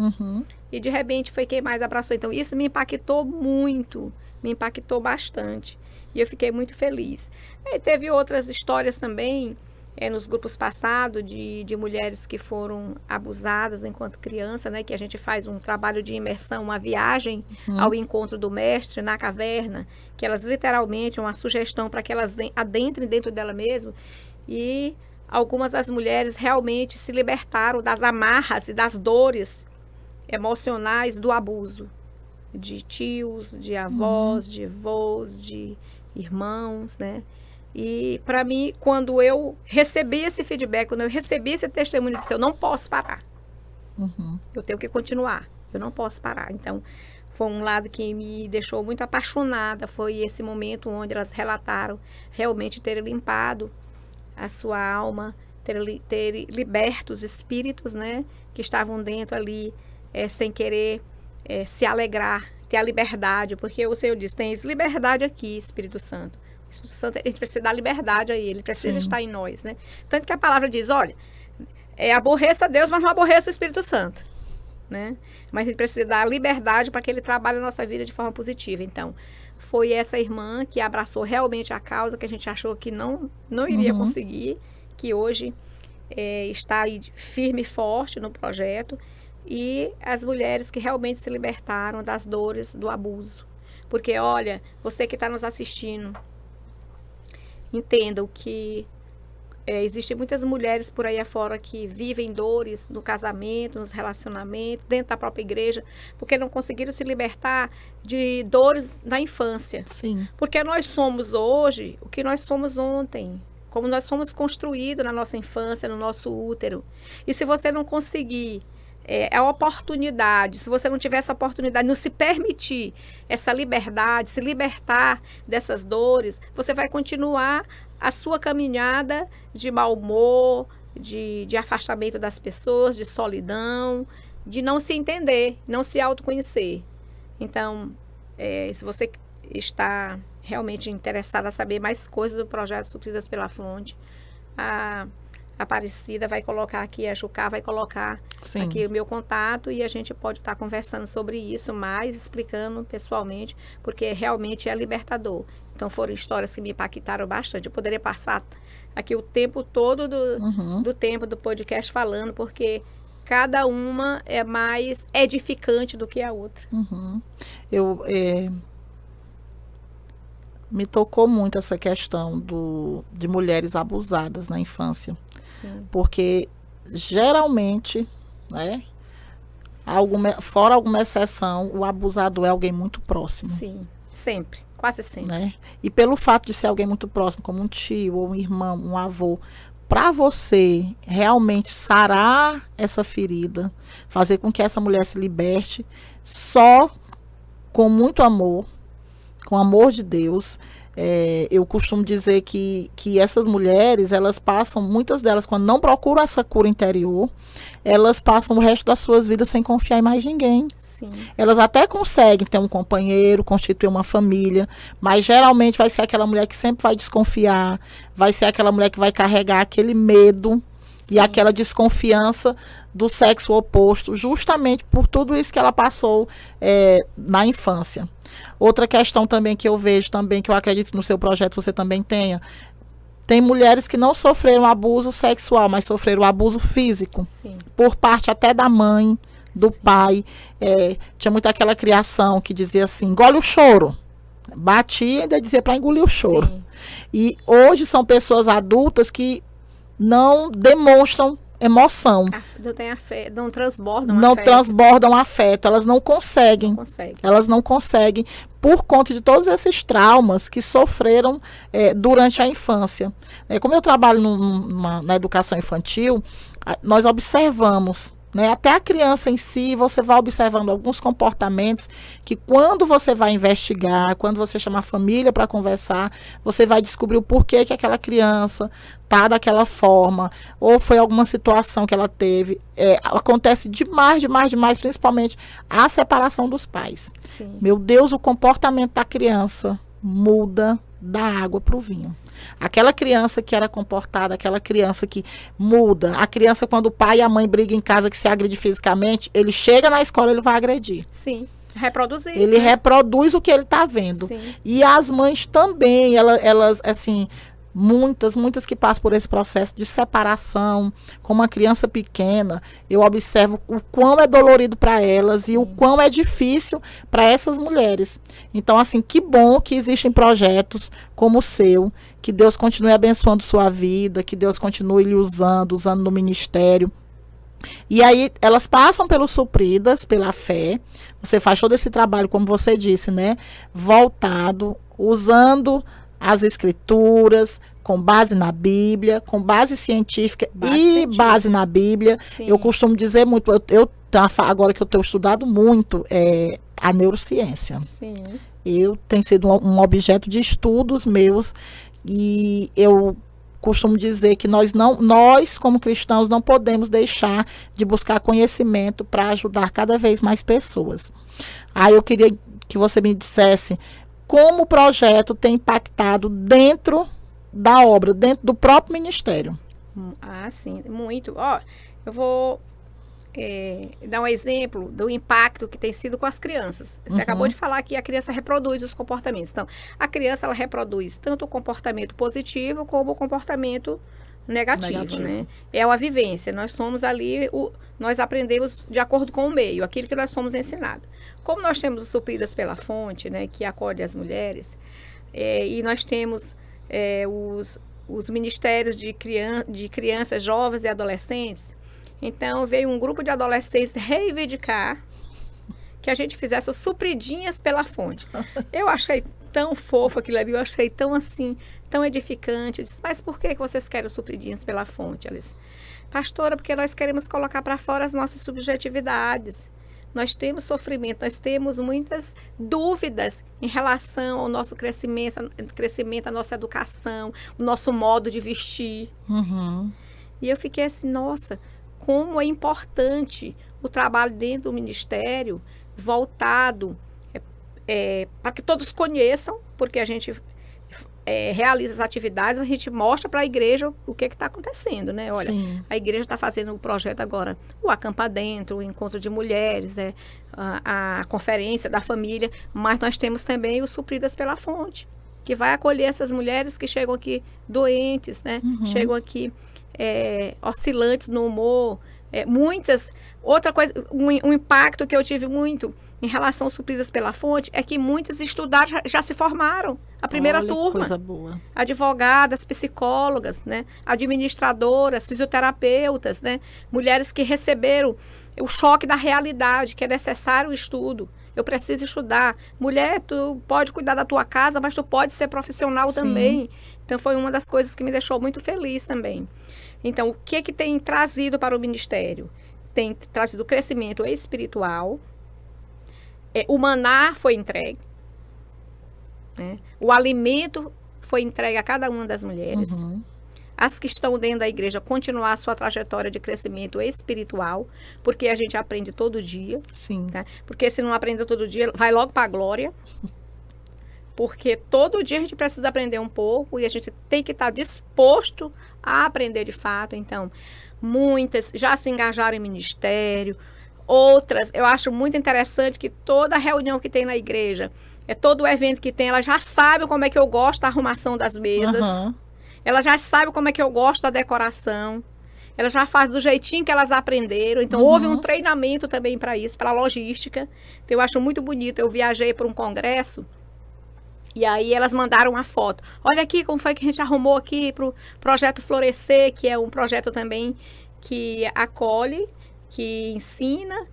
e de repente foi quem mais abraçou. Então isso me impactou muito, me impactou bastante. E eu fiquei muito feliz. E teve outras histórias também, nos grupos passados, de mulheres que foram abusadas enquanto criança, né? Que a gente faz um trabalho de imersão, uma viagem ao encontro do mestre na caverna, que elas literalmente, uma sugestão para que elas adentrem dentro dela mesma. E algumas das mulheres realmente se libertaram das amarras e das dores emocionais do abuso de tios, de avós, de avós, de irmãos, né? E para mim, quando eu recebi esse feedback, quando eu recebi esse testemunho, eu disse, eu não posso parar. Eu tenho que continuar, eu não posso parar. Então, foi um lado que me deixou muito apaixonada, foi esse momento onde elas relataram realmente terem limpado a sua alma, ter liberto os espíritos, né? Que estavam dentro ali, sem querer se alegrar, ter a liberdade, porque o Senhor diz, tem liberdade aqui, Espírito Santo. O Espírito Santo, a gente precisa dar liberdade a Ele, ele precisa estar em nós, né? Tanto que a palavra diz, olha, aborreça a Deus, mas não aborreça o Espírito Santo, né? Mas a gente precisa dar liberdade para que Ele trabalhe a nossa vida de forma positiva. Então, foi essa irmã que abraçou realmente a causa, que a gente achou que não iria conseguir, que hoje está aí firme e forte no projeto, e as mulheres que realmente se libertaram das dores do abuso. Porque, olha, você que está nos assistindo, entenda que existem muitas mulheres por aí afora que vivem dores no casamento, nos relacionamentos, dentro da própria igreja, porque não conseguiram se libertar de dores na infância. Sim. Porque nós somos hoje o que nós fomos ontem, como nós fomos construídos na nossa infância, no nosso útero. E se você não conseguir a oportunidade, se você não tiver essa oportunidade, não se permitir essa liberdade, se libertar dessas dores, você vai continuar a sua caminhada de mau humor, de afastamento das pessoas, de solidão, de não se entender, não se autoconhecer. Então, se você está realmente interessado a saber mais coisas do projeto Supridas pela Fonte, a Aparecida vai colocar aqui, a Jucá vai colocar Sim. aqui o meu contato, e a gente pode estar conversando sobre isso mais, explicando pessoalmente, porque realmente é libertador. Então foram histórias que me impactaram bastante. Eu poderia passar aqui o tempo todo do tempo do podcast falando, porque cada uma é mais edificante do que a outra. Me tocou muito essa questão de mulheres abusadas na infância. Sim. Porque geralmente, né, fora alguma exceção, o abusador é alguém muito próximo. Sim, sempre. Quase sempre. Né? E pelo fato de ser alguém muito próximo, como um tio ou um irmão, um avô, para você realmente sarar essa ferida, fazer com que essa mulher se liberte, só com muito amor, com amor de Deus. Eu costumo dizer que essas mulheres, elas passam, muitas delas, quando não procuram essa cura interior, elas passam o resto das suas vidas sem confiar em mais ninguém. Sim. Elas até conseguem ter um companheiro, constituir uma família, mas geralmente vai ser aquela mulher que sempre vai desconfiar, vai ser aquela mulher que vai carregar aquele medo e aquela desconfiança do sexo oposto, justamente por tudo isso que ela passou na infância. Outra questão também que eu vejo, também que eu acredito no seu projeto você também tenha, tem mulheres que não sofreram abuso sexual, mas sofreram abuso físico. Sim. Por parte até da mãe, do Sim. pai. Tinha muito aquela criação que dizia assim, engole o choro. Batia e ainda dizia para engolir o choro. Sim. E hoje são pessoas adultas que não demonstram emoção. Não tem afeto, não transbordam Não afeto. transbordam afeto, elas não conseguem. Não consegue. Elas não conseguem por conta de todos esses traumas que sofreram durante a infância. Como eu trabalho na educação infantil, nós observamos, né, até a criança em si, você vai observando alguns comportamentos que quando você vai investigar, quando você chama a família para conversar, você vai descobrir o porquê que aquela criança está daquela forma, ou foi alguma situação que ela teve. Acontece demais, principalmente a separação dos pais. Sim. Meu Deus, o comportamento da criança muda da água para o vinho. Aquela criança que era comportada, aquela criança que muda, a criança quando o pai e a mãe brigam em casa que se agride fisicamente, ele chega na escola, ele vai agredir. Sim, reproduzir. Ele reproduz o que ele está vendo. Sim. E as mães também, elas assim, muitas que passam por esse processo de separação, com uma criança pequena, eu observo o quão é dolorido para elas. Sim. E o quão é difícil para essas mulheres. Então, assim, que bom que existem projetos como o seu, que Deus continue abençoando sua vida, que Deus continue lhe usando no ministério. E aí, elas passam pelos Supridas, pela fé, você faz todo esse trabalho, como você disse, né, voltado, usando as escrituras, com base na Bíblia, com base científica base na Bíblia. Sim. Eu costumo dizer muito, agora que eu tenho estudado muito a neurociência. Sim. Tem sido um objeto de estudos meus, e eu costumo dizer que nós como cristãos não podemos deixar de buscar conhecimento para ajudar cada vez mais pessoas. Aí eu queria que você me dissesse como o projeto tem impactado dentro da obra, dentro do próprio ministério. Sim, muito. Eu vou dar um exemplo do impacto que tem sido com as crianças. Você acabou de falar que a criança reproduz os comportamentos. Então, a criança, ela reproduz tanto o comportamento positivo como o comportamento negativo, né? É uma vivência. Nós somos ali, nós aprendemos de acordo com o meio, aquilo que nós somos ensinados. Como nós temos o Supridas pela Fonte, né, que acolhe as mulheres, e nós temos os ministérios de crianças, jovens e adolescentes, então veio um grupo de adolescentes reivindicar que a gente fizesse os Supridinhas pela Fonte. Eu achei tão fofo aquilo ali, eu achei tão assim, tão edificante. Eu disse, mas por que vocês querem os Supridinhas pela Fonte, Alice? Pastora, porque nós queremos colocar para fora as nossas subjetividades. Nós temos sofrimento, nós temos muitas dúvidas em relação ao nosso crescimento, a nossa educação, o nosso modo de vestir. Uhum. E eu fiquei assim, nossa, como é importante o trabalho dentro do ministério voltado para que todos conheçam, porque a gente realiza as atividades, a gente mostra para a igreja o que está acontecendo, né? Olha, Sim. a igreja está fazendo o projeto agora, o Acampa Dentro, o Encontro de Mulheres, né? a Conferência da Família, mas nós temos também o Supridas pela Fonte, que vai acolher essas mulheres que chegam aqui doentes, né? Uhum. Chegam aqui oscilantes no humor, muitas... Outra coisa, um impacto que eu tive muito em relação aos Supridas pela Fonte é que muitas estudaram, já se formaram. A primeira turma. Coisa boa. Advogadas, psicólogas, né? Administradoras, fisioterapeutas, né? Mulheres que receberam o choque da realidade, que é necessário o estudo. Eu preciso estudar. Mulher, tu pode cuidar da tua casa, mas tu pode ser profissional Sim. também. Então, foi uma das coisas que me deixou muito feliz também. Então, o que tem trazido para o ministério? Tem trazido crescimento espiritual. O maná foi entregue. Né? O alimento foi entregue a cada uma das mulheres. Uhum. As que estão dentro da igreja continuar a sua trajetória de crescimento espiritual, porque a gente aprende todo dia. Sim. Tá? Porque se não aprender todo dia, vai logo para a glória. Porque todo dia a gente precisa aprender um pouco e a gente tem que estar disposto a aprender de fato. Então, muitas já se engajaram em ministério. Outras, eu acho muito interessante que toda reunião que tem na igreja, todo evento que tem, ela já sabe como é que eu gosto da arrumação das mesas. Uhum. Ela já sabe como é que eu gosto da decoração. Ela já faz do jeitinho que elas aprenderam. Então, houve um treinamento também para isso, para logística. Então, eu acho muito bonito. Eu viajei para um congresso e aí elas mandaram uma foto. Olha aqui como foi que a gente arrumou aqui para o Projeto Florescer, que é um projeto também que acolhe, que ensina,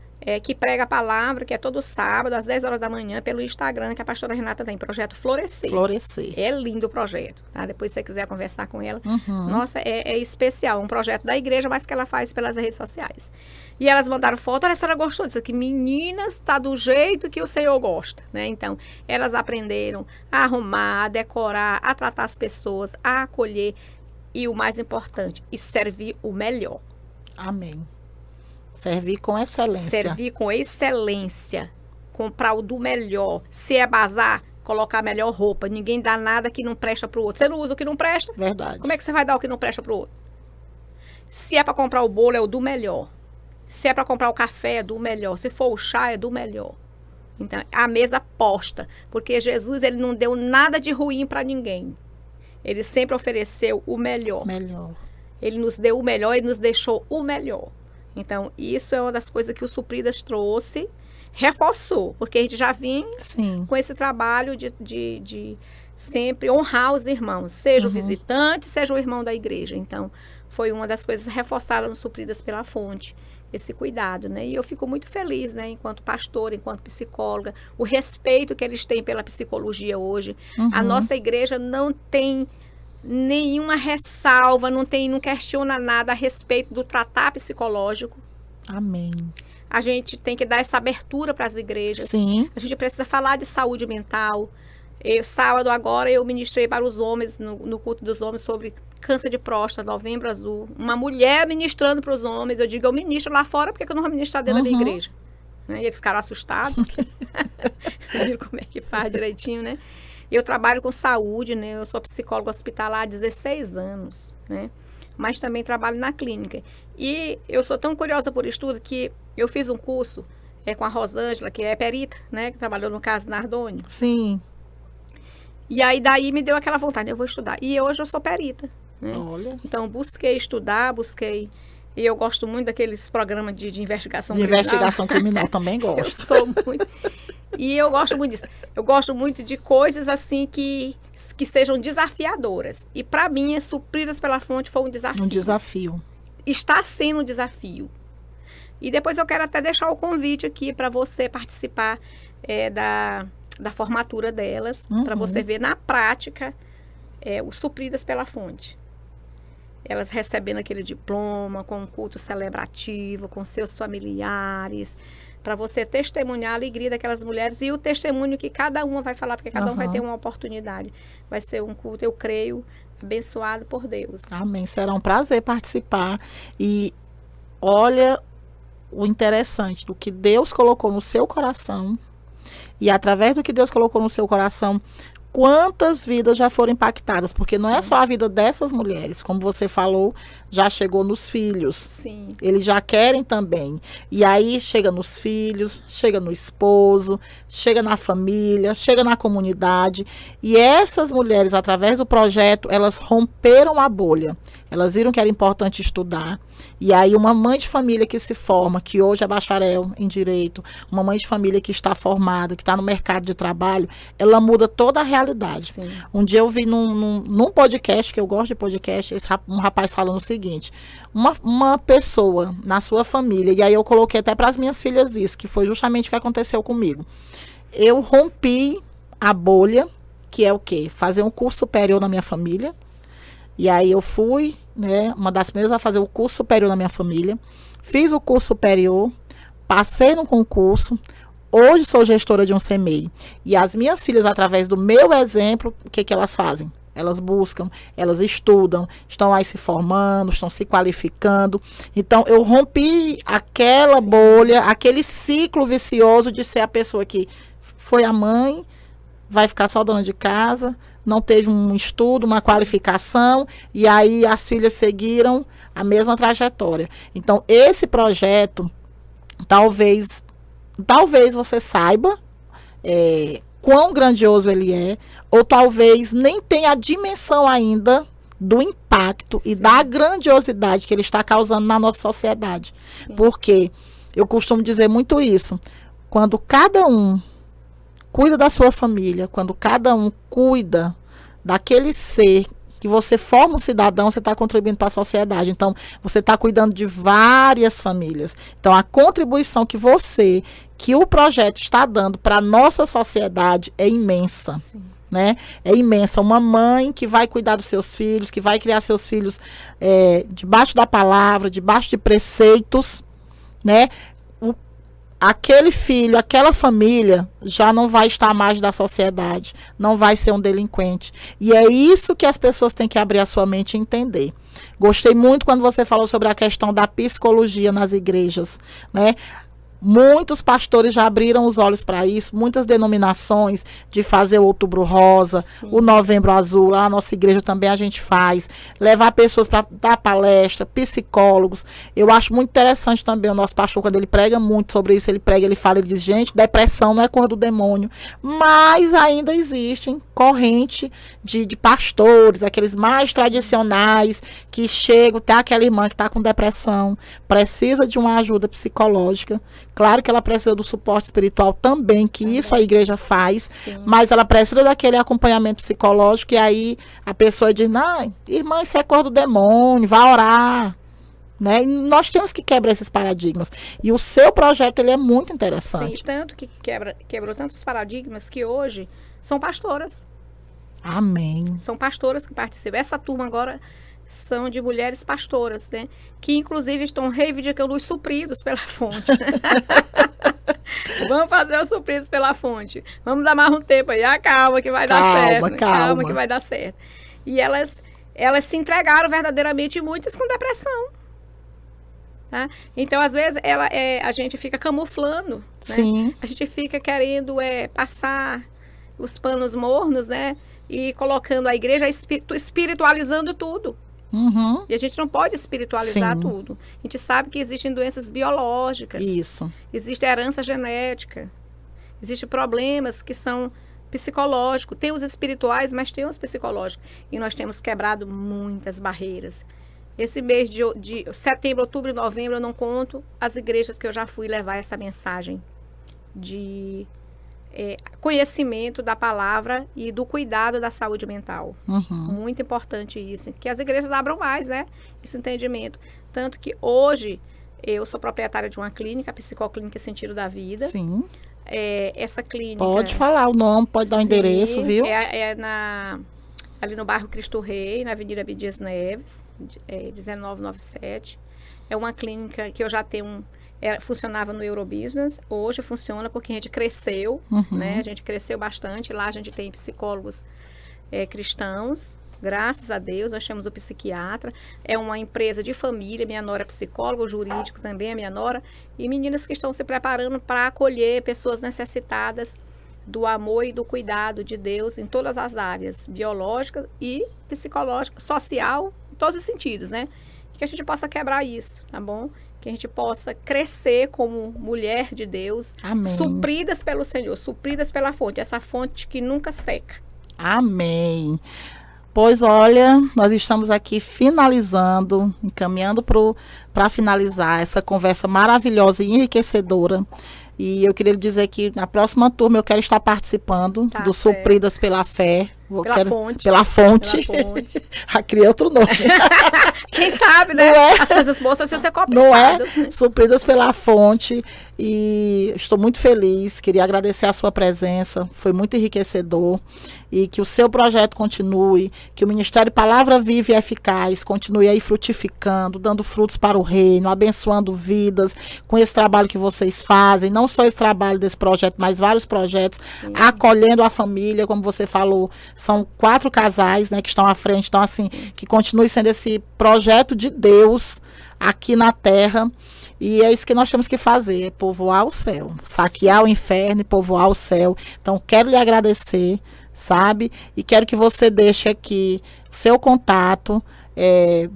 que prega a palavra, que é todo sábado, às 10 horas da manhã, pelo Instagram, que a pastora Renata tem, Projeto Florescer. Florescer. É lindo o projeto, tá? Depois, se você quiser conversar com ela. Uhum. Nossa, é especial, um projeto da igreja, mas que ela faz pelas redes sociais. E elas mandaram foto, olha, a senhora gostou disso aqui? Meninas, está do jeito que o Senhor gosta, né? Então, elas aprenderam a arrumar, a decorar, a tratar as pessoas, a acolher e o mais importante, e servir o melhor. Amém. Servir com excelência. Servir com excelência. Comprar o do melhor. Se é bazar, colocar a melhor roupa. Ninguém dá nada que não presta pro outro. Você não usa o que não presta? Verdade. Como é que você vai dar o que não presta pro outro? Se é para comprar o bolo, é o do melhor. Se é para comprar o café, é do melhor. Se for o chá, é do melhor. Então, a mesa posta. Porque Jesus, ele não deu nada de ruim para ninguém. Ele sempre ofereceu o melhor. Melhor. Ele nos deu o melhor e nos deixou o melhor. Então, isso é uma das coisas que o Supridas trouxe, reforçou, porque a gente já vinha Sim. com esse trabalho de sempre honrar os irmãos, seja o visitante, seja o irmão da igreja. Então, foi uma das coisas reforçadas no Supridas pela Fonte, esse cuidado, né? E eu fico muito feliz, né, enquanto pastora, enquanto psicóloga, o respeito que eles têm pela psicologia hoje. A nossa igreja não tem nenhuma ressalva, não questiona nada a respeito do tratar psicológico. Amém. A gente tem que dar essa abertura para as igrejas. Sim. A gente precisa falar de saúde mental. Sábado agora eu ministrei para os homens, no culto dos homens, sobre câncer de próstata, Novembro Azul. Uma mulher ministrando para os homens. Eu digo, eu ministro lá fora, porque eu não vou ministrar dentro da minha igreja? Né? E eles ficaram assustados. Viram como é que faz direitinho, né? Eu trabalho com saúde, né? Eu sou psicóloga hospitalar há 16 anos, né? Mas também trabalho na clínica. E eu sou tão curiosa por estudo que eu fiz um curso com a Rosângela, que é perita, né? Que trabalhou no caso Nardoni. Sim. E aí daí me deu aquela vontade, eu vou estudar. E hoje eu sou perita. né? Olha. Então, busquei estudar, e eu gosto muito daqueles programas de investigação De criminal. investigação criminal também Eu gosto. sou muito. E eu gosto muito disso. Eu gosto muito de coisas assim que sejam desafiadoras. E para mim, Supridas pela Fonte foi um desafio. Um desafio. Está sendo um desafio. E depois eu quero até deixar o convite aqui para você participar da formatura delas, para você ver na prática o Supridas pela Fonte. Elas recebendo aquele diploma, com um culto celebrativo, com seus familiares, para você testemunhar a alegria daquelas mulheres e o testemunho que cada uma vai falar, porque cada um vai ter uma oportunidade. Vai ser um culto, eu creio, abençoado por Deus. Amém. Será um prazer participar. E olha o interessante do que Deus colocou no seu coração. E através do que Deus colocou no seu coração, quantas vidas já foram impactadas? Porque não é só a vida dessas mulheres, como você falou, já chegou nos filhos. Sim. Eles já querem também. E aí chega nos filhos, chega no esposo, chega na família, chega na comunidade. E essas mulheres, através do projeto, elas romperam a bolha. Elas viram que era importante estudar. E aí uma mãe de família que se forma, que hoje é bacharel em direito, uma mãe de família que está formada, que está no mercado de trabalho, ela muda toda a realidade. Sim. Um dia eu vi num podcast, que eu gosto de podcast, um rapaz falando o seguinte: uma pessoa na sua família, e aí eu coloquei até para as minhas filhas isso, que foi justamente o que aconteceu comigo. Eu rompi a bolha, que é o quê? Fazer um curso superior na minha família. E aí eu fui, né, uma das primeiras a fazer o curso superior na minha família. Fiz o curso superior, passei no concurso. Hoje sou gestora de um CMEI. E as minhas filhas, através do meu exemplo, o que elas fazem? Elas buscam, elas estudam, estão aí se formando, estão se qualificando. Então, eu rompi aquela bolha, aquele ciclo vicioso de ser a pessoa que foi a mãe, vai ficar só dona de casa, não teve um estudo, uma qualificação, e aí as filhas seguiram a mesma trajetória. Então, esse projeto, talvez você saiba quão grandioso ele é, ou talvez nem tenha a dimensão ainda do impacto e da grandiosidade que ele está causando na nossa sociedade. Porque eu costumo dizer muito isso, quando cada um cuida da sua família, quando cada um cuida daquele ser que você forma um cidadão, você está contribuindo para a sociedade. Então, você está cuidando de várias famílias. Então, a contribuição que o projeto está dando para a nossa sociedade é imensa. Né? É imensa. Uma mãe que vai cuidar dos seus filhos, que vai criar seus filhos debaixo da palavra, debaixo de preceitos, né? Aquele filho, aquela família já não vai estar mais da sociedade, não vai ser um delinquente. E é isso que as pessoas têm que abrir a sua mente e entender. Gostei muito quando você falou sobre a questão da psicologia nas igrejas, né? Muitos pastores já abriram os olhos para isso, muitas denominações de fazer o Outubro Rosa, o Novembro Azul, lá na nossa igreja também a gente faz, levar pessoas para dar palestra, psicólogos. Eu acho muito interessante também o nosso pastor, quando ele prega muito sobre isso, ele fala, ele diz, gente, depressão não é cor do demônio, mas ainda existem corrente de pastores, aqueles mais tradicionais, que chegam, tem aquela irmã que está com depressão, precisa de uma ajuda psicológica. Claro que ela precisa do suporte espiritual também, que isso a igreja faz, mas ela precisa daquele acompanhamento psicológico, e aí a pessoa diz, não, irmã, isso é cor do demônio, vai orar. Né? E nós temos que quebrar esses paradigmas. E o seu projeto ele é muito interessante. Sim, tanto que quebrou tantos paradigmas que hoje são pastoras. Amém. São pastoras que participam. Essa turma agora são de mulheres pastoras, né? Que inclusive estão reivindicando os supridos pela fonte. Vamos fazer os supridos pela fonte. Vamos dar mais um tempo aí. Calma que vai dar certo. Calma que vai dar certo. E elas se entregaram verdadeiramente, muitas com depressão. Tá? Então, às vezes, a gente fica camuflando. Sim. Né? A gente fica querendo passar os panos mornos, né? E colocando a igreja, espiritualizando tudo. Uhum. E a gente não pode espiritualizar tudo. A gente sabe que existem doenças biológicas. Isso. Existe herança genética. Existem problemas que são psicológico. Tem os espirituais, mas tem os psicológicos. E nós temos quebrado muitas barreiras. Esse mês de setembro, outubro e novembro, eu não conto as igrejas que eu já fui levar essa mensagem de conhecimento da palavra e do cuidado da saúde mental. Muito importante isso. Que as igrejas abram mais, né? Esse entendimento. Tanto que hoje eu sou proprietária de uma clínica, a Psicoclínica Sentido da Vida. Sim. Essa clínica... Pode falar o nome, pode dar o endereço, viu? Ali no bairro Cristo Rei, na Avenida Abdias Neves, 1997. É uma clínica que eu já tenho... funcionava no Eurobusiness, hoje funciona porque a gente cresceu, né? A gente cresceu bastante. Lá a gente tem psicólogos cristãos, graças a Deus. Nós temos o psiquiatra, é uma empresa de família, minha nora é psicóloga, o jurídico também é minha nora, e meninas que estão se preparando para acolher pessoas necessitadas do amor e do cuidado de Deus em todas as áreas, biológica e psicológica, social, em todos os sentidos, né? Que a gente possa quebrar isso, tá bom? Que a gente possa crescer como mulher de Deus, Amém. Supridas pelo Senhor, supridas pela fonte, essa fonte que nunca seca. Amém. Pois olha, nós estamos aqui finalizando, encaminhando para finalizar essa conversa maravilhosa e enriquecedora. E eu queria lhe dizer que na próxima turma eu quero estar participando do Supridas pela Fé. Pela fonte. Criei outro nome. Quem sabe, né? As coisas boas se você copiadas. Não é? Né? Supridas pela fonte. E estou muito feliz. Queria agradecer a sua presença. Foi muito enriquecedor. E que o seu projeto continue. Que o Ministério Palavra Viva e Eficaz continue aí frutificando, dando frutos para o reino, abençoando vidas com esse trabalho que vocês fazem. Não só esse trabalho desse projeto, mas vários projetos. Sim. Acolhendo a família, como você falou. São 4 casais, né, que estão à frente. Então, assim, sim, que continue sendo esse projeto de Deus aqui na terra. E é isso que nós temos que fazer, é povoar o céu. Saquear, sim, o inferno e povoar o céu. Então, quero lhe agradecer, sabe? E quero que você deixe aqui o seu contato.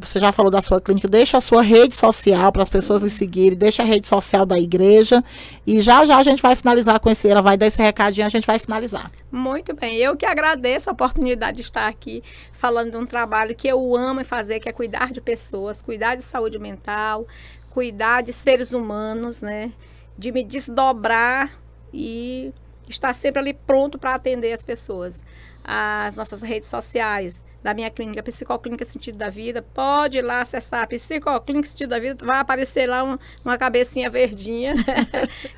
Você já falou da sua clínica, deixa a sua rede social para as pessoas lhe seguirem, deixa a rede social da igreja e já a gente vai finalizar com ela vai dar esse recadinho, a gente vai finalizar. Muito bem, eu que agradeço a oportunidade de estar aqui falando de um trabalho que eu amo fazer, que é cuidar de pessoas, cuidar de saúde mental, cuidar de seres humanos, né? De me desdobrar e estar sempre ali pronto para atender as pessoas. As nossas redes sociais da minha clínica, Psicoclínica Sentido da Vida, pode ir lá acessar Psicoclínica Sentido da Vida, vai aparecer lá uma cabecinha verdinha,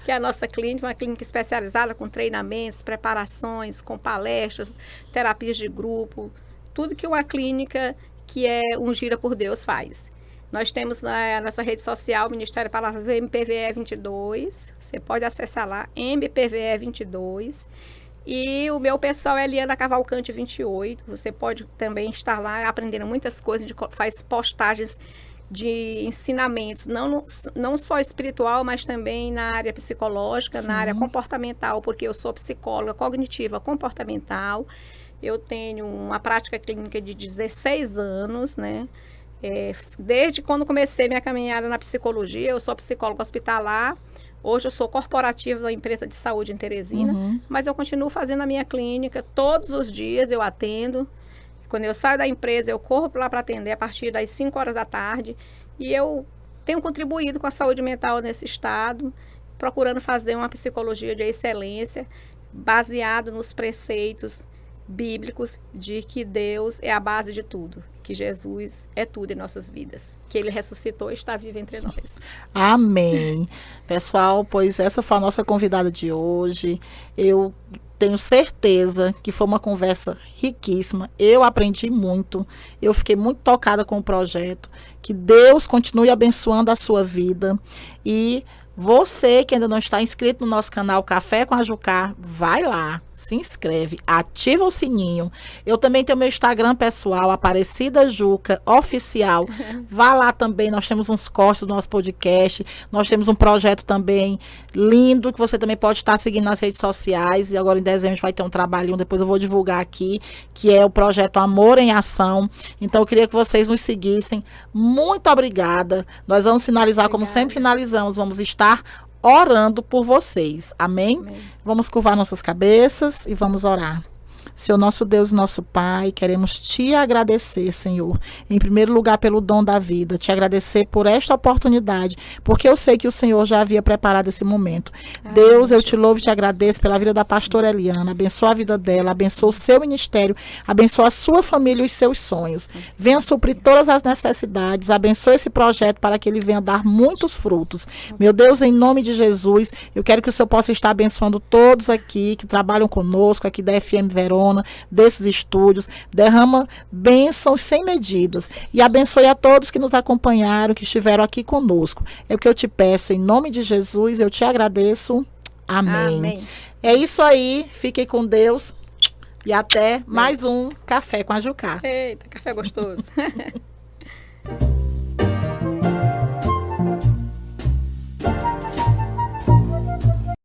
que é a nossa clínica, uma clínica especializada com treinamentos, preparações, com palestras, terapias de grupo, tudo que uma clínica que é ungida por Deus faz. Nós temos na nossa rede social, Ministério Palavra Viva, MPVE 22, você pode acessar lá, MPVE 22, e o meu pessoal é Eliana Cavalcante 28. Você pode também estar lá aprendendo muitas coisas. A gente faz postagens de ensinamentos, não só espiritual, mas também na área psicológica, sim, na área comportamental, porque eu sou psicóloga cognitiva comportamental. Eu tenho uma prática clínica de 16 anos, né? Desde quando comecei minha caminhada na psicologia, eu sou psicóloga hospitalar. Hoje eu sou corporativa da empresa de saúde em Teresina, mas eu continuo fazendo a minha clínica. Todos os dias eu atendo. Quando eu saio da empresa, eu corro lá para atender a partir das 5 horas da tarde. E eu tenho contribuído com a saúde mental nesse estado, procurando fazer uma psicologia de excelência, baseado nos preceitos bíblicos de que Deus é a base de tudo, que Jesus é tudo em nossas vidas, que Ele ressuscitou e está vivo entre nós. Amém. Pessoal, pois essa foi a nossa convidada de hoje. Eu tenho certeza que foi uma conversa riquíssima. Eu aprendi muito. Eu fiquei muito tocada com o projeto. Que Deus continue abençoando a sua vida. E você que ainda não está inscrito no nosso canal Café com a Jucá, vai lá, se inscreve, ativa o sininho. Eu também tenho meu Instagram pessoal, Aparecida Juca Oficial. Vá lá também, nós temos uns cortes do nosso podcast. Nós temos um projeto também lindo, que você também pode estar seguindo nas redes sociais. E agora em dezembro a gente vai ter um trabalhinho, depois eu vou divulgar aqui, que é o projeto Amor em Ação. Então eu queria que vocês nos seguissem. Muito obrigada. Nós vamos finalizar como sempre finalizamos. Vamos estar orando por vocês. Amém? Amém. Vamos curvar nossas cabeças e vamos orar. Senhor, nosso Deus e nosso Pai, queremos te agradecer, Senhor, em primeiro lugar pelo dom da vida, te agradecer por esta oportunidade, porque eu sei que o Senhor já havia preparado esse momento. Deus, eu te louvo e te agradeço pela vida da pastora Eliana, abençoa a vida dela, abençoa o seu ministério, abençoa a sua família e os seus sonhos. Venha suprir todas as necessidades, abençoa esse projeto para que ele venha dar muitos frutos. Meu Deus, em nome de Jesus, eu quero que o Senhor possa estar abençoando todos aqui que trabalham conosco, aqui da FM Verona, desses estúdios, derrama bênçãos sem medidas e abençoe a todos que nos acompanharam, que estiveram aqui conosco. É o que eu te peço, em nome de Jesus, eu te agradeço. Amém. Amém. É isso aí, fiquem com Deus e até mais um Café com a Jucá. Eita, café gostoso.